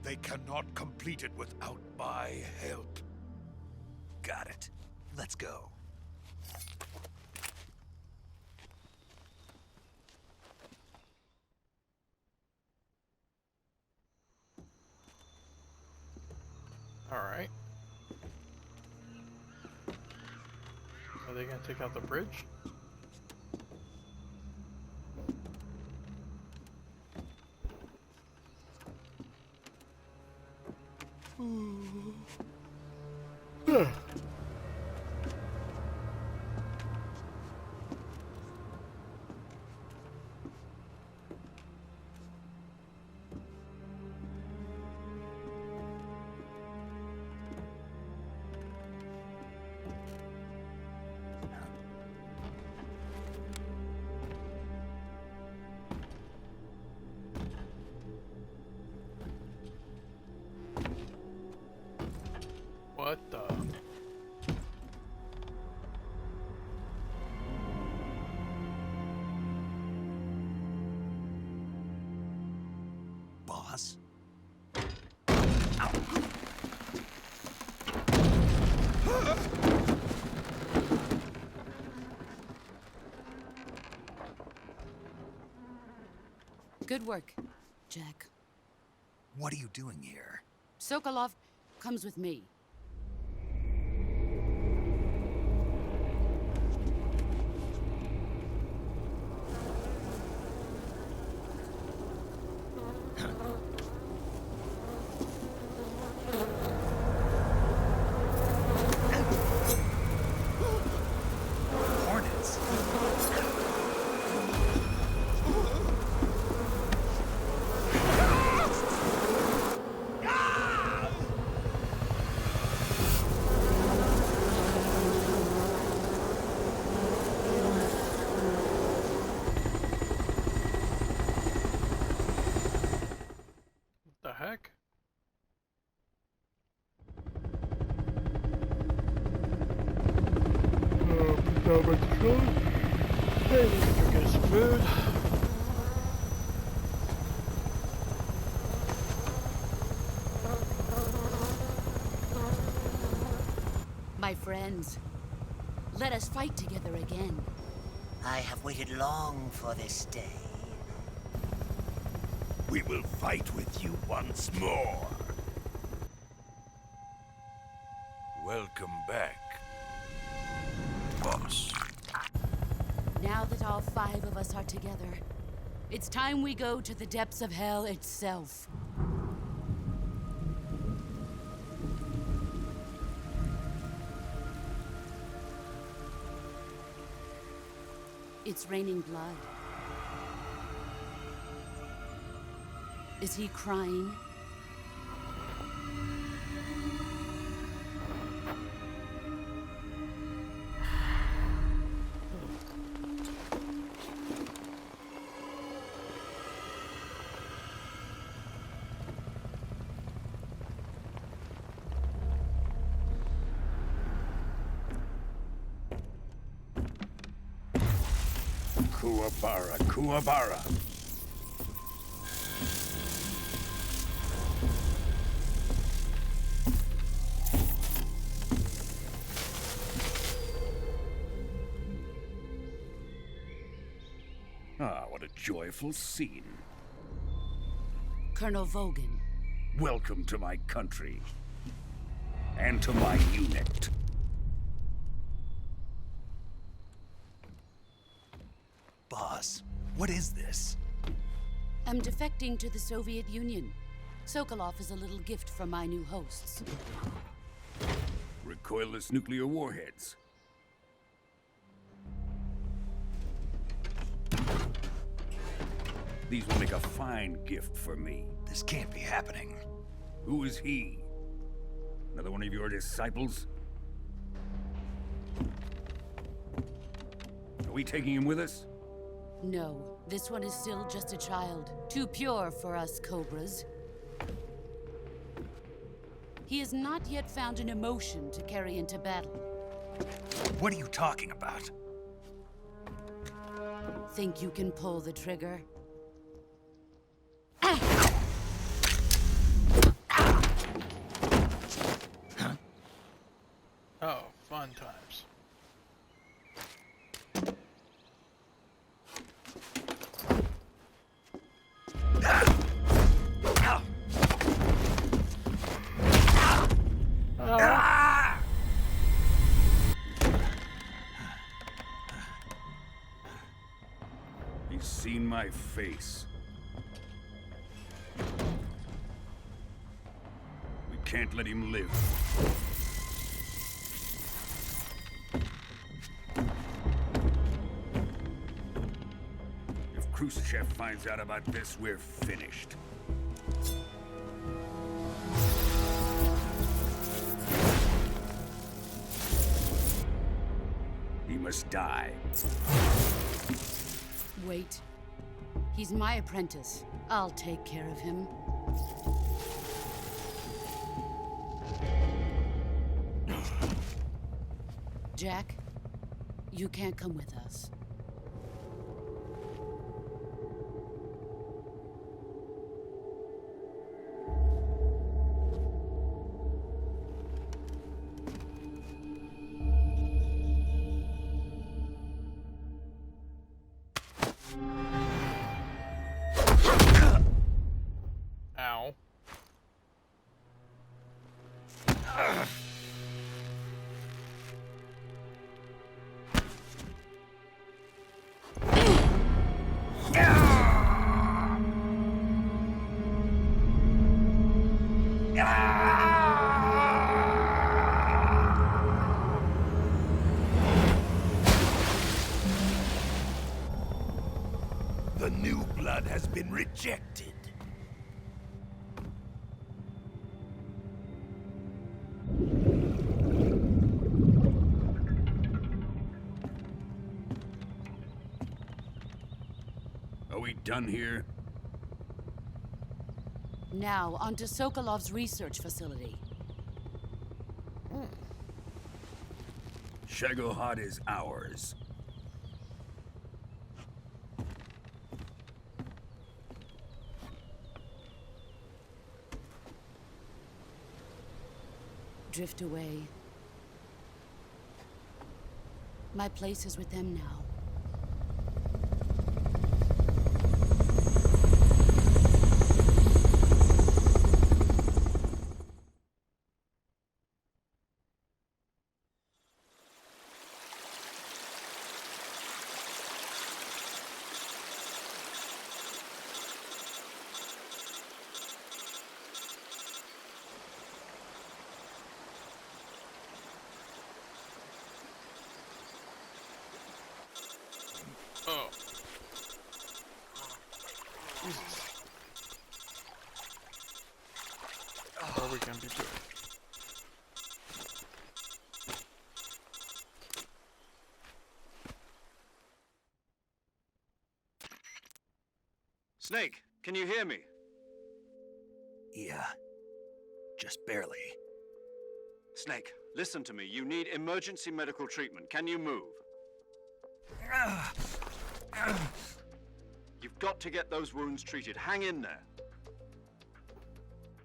They cannot complete it without my help. Got it. Let's go. Alright. Are they gonna take out the bridge? What the? Boss? Good work, Jack. What are you doing here? Sokolov comes with me. Hornets? The heck? Put down my controller. Hey, we can go get some food. My friends, let us fight together again. I have waited long for this day. We will fight with you once more. Welcome back, boss. Now that all 5 of us are together, it's time we go to the depths of hell itself. It's raining blood. Is he crying? Kuwabara, Kuwabara. Ah, what a joyful scene. Colonel Vogan. Welcome to my country. And to my unit. Boss, what is this? I'm defecting to the Soviet Union. Sokolov is a little gift from my new hosts. Recoilless nuclear warheads. These will make a fine gift for me. This can't be happening. Who is he? Another one of your disciples? Are we taking him with us? No, this one is still just a child. Too pure for us Cobras. He has not yet found an emotion to carry into battle. What are you talking about? Think you can pull the trigger? Oh, fun times. He's seen my face. We can't let him live. If Khrushchev finds out about this, we're finished. He must die. Wait. He's my apprentice. I'll take care of him. Jack, you can't come with us. Ow. The new blood has been rejected. Are we done here? Now, onto Sokolov's research facility. Shagohod is ours. Drift away. My place is with them now. Oh. Jesus. What are we gonna be doing? Snake, can you hear me? Yeah. Just barely. Snake, listen to me. You need emergency medical treatment. Can you move? You've got to get those wounds treated. Hang in there.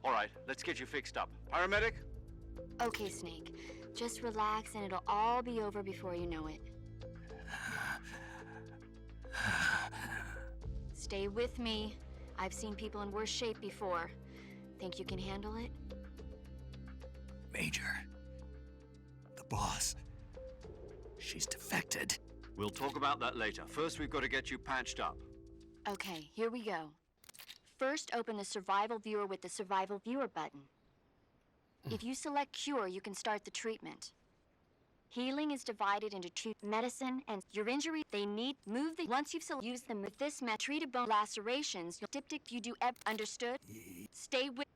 All right, let's get you fixed up. Paramedic? Okay, Snake. Just relax and it'll all be over before you know it. Stay with me. I've seen people in worse shape before. Think you can handle it? Major. The boss. She's defected. We'll talk about that later. First, we've got to get you patched up. Okay, here we go. First, open the survival viewer with the survival viewer button. If you select cure, you can start the treatment. Healing is divided into two: medicine and your injury. They need move the once you've use them with this treat a bone lacerations. Diptych, you do understood? Stay with.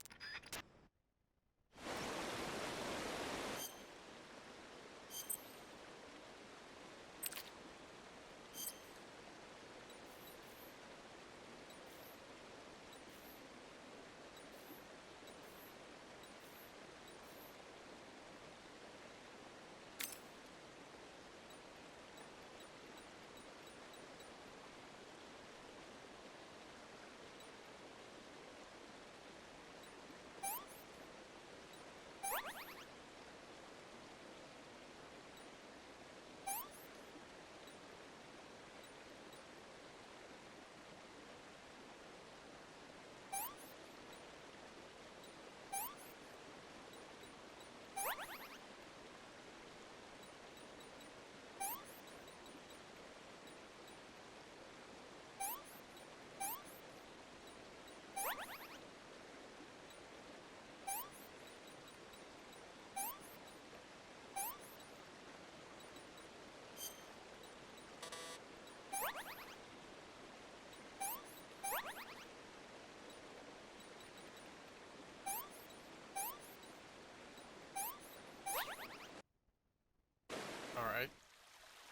Alright.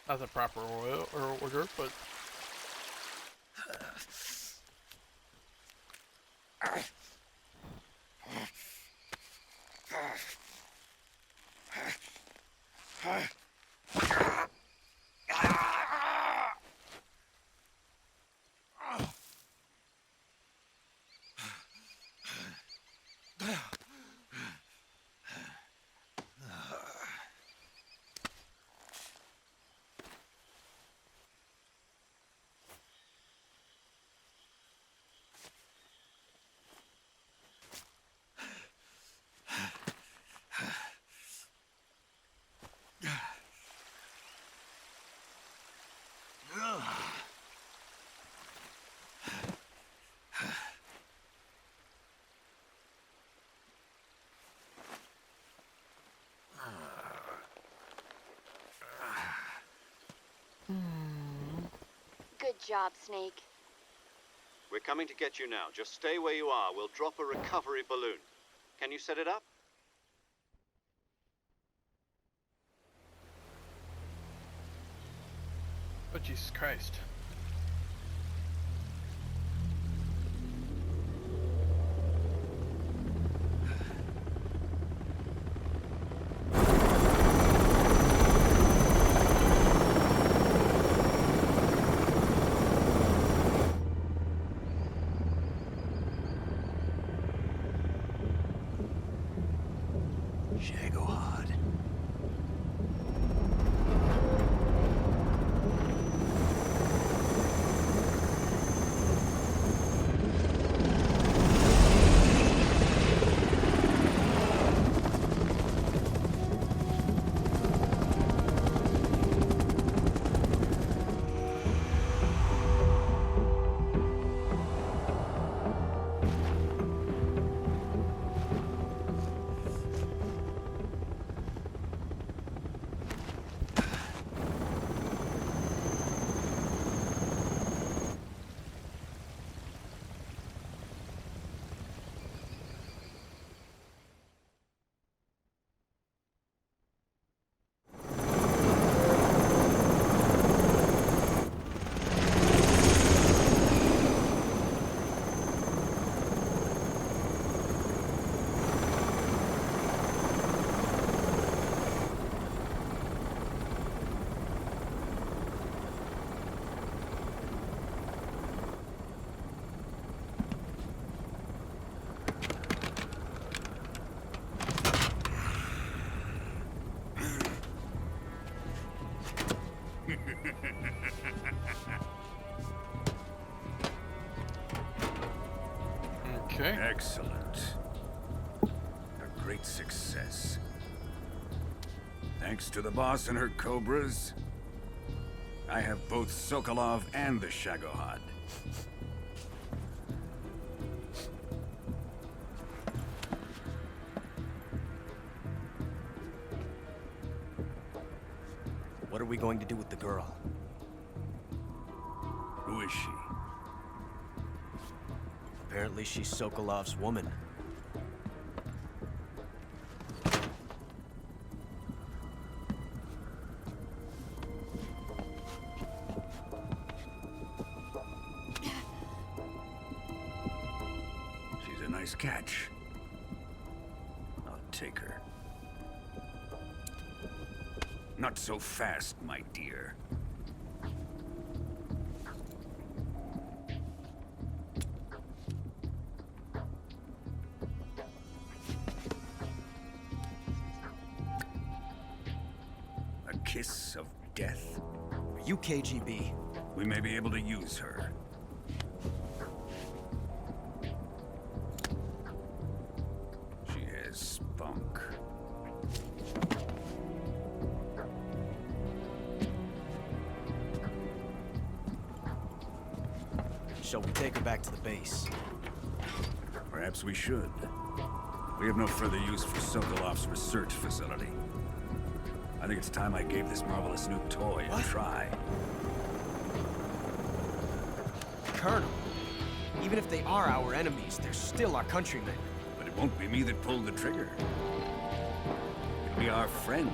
Not the proper oil or order, but Good job, Snake. We're coming to get you now. Just stay where you are. We'll drop a recovery balloon. Can you set it up? oh Jesus Christ. Shagohod. Okay. Excellent. A great success. Thanks to the boss and her cobras, I have both Sokolov and the Shagohod. What are we going to do with the girl? Who is she? Apparently she's Sokolov's woman. She's a nice catch. I'll take her. Not so fast, my dear. A kiss of death? Are you KGB? We may be able to use her. She has spunk. Shall we take her back to the base? Perhaps we should. We have no further use for Sokolov's research facility. I think it's time I gave this marvelous new toy a try. Colonel, even if they are our enemies, they're still our countrymen. But it won't be me that pulled the trigger. It'll be our friend,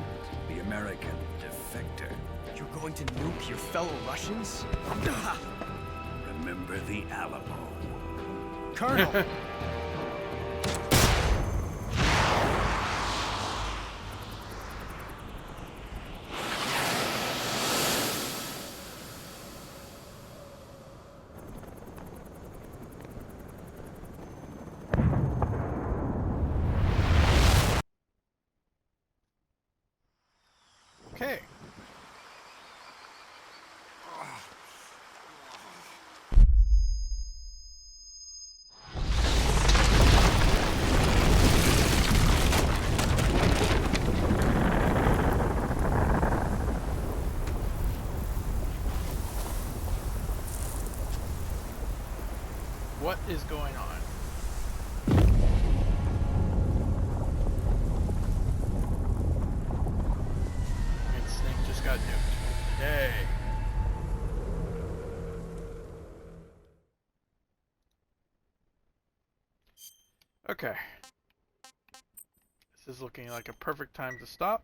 the American defector. You're going to nuke your fellow Russians? Remember the Alamo. Colonel! Okay. What is going on? And Snake just got nuked. Yay. Okay. This is looking like a perfect time to stop.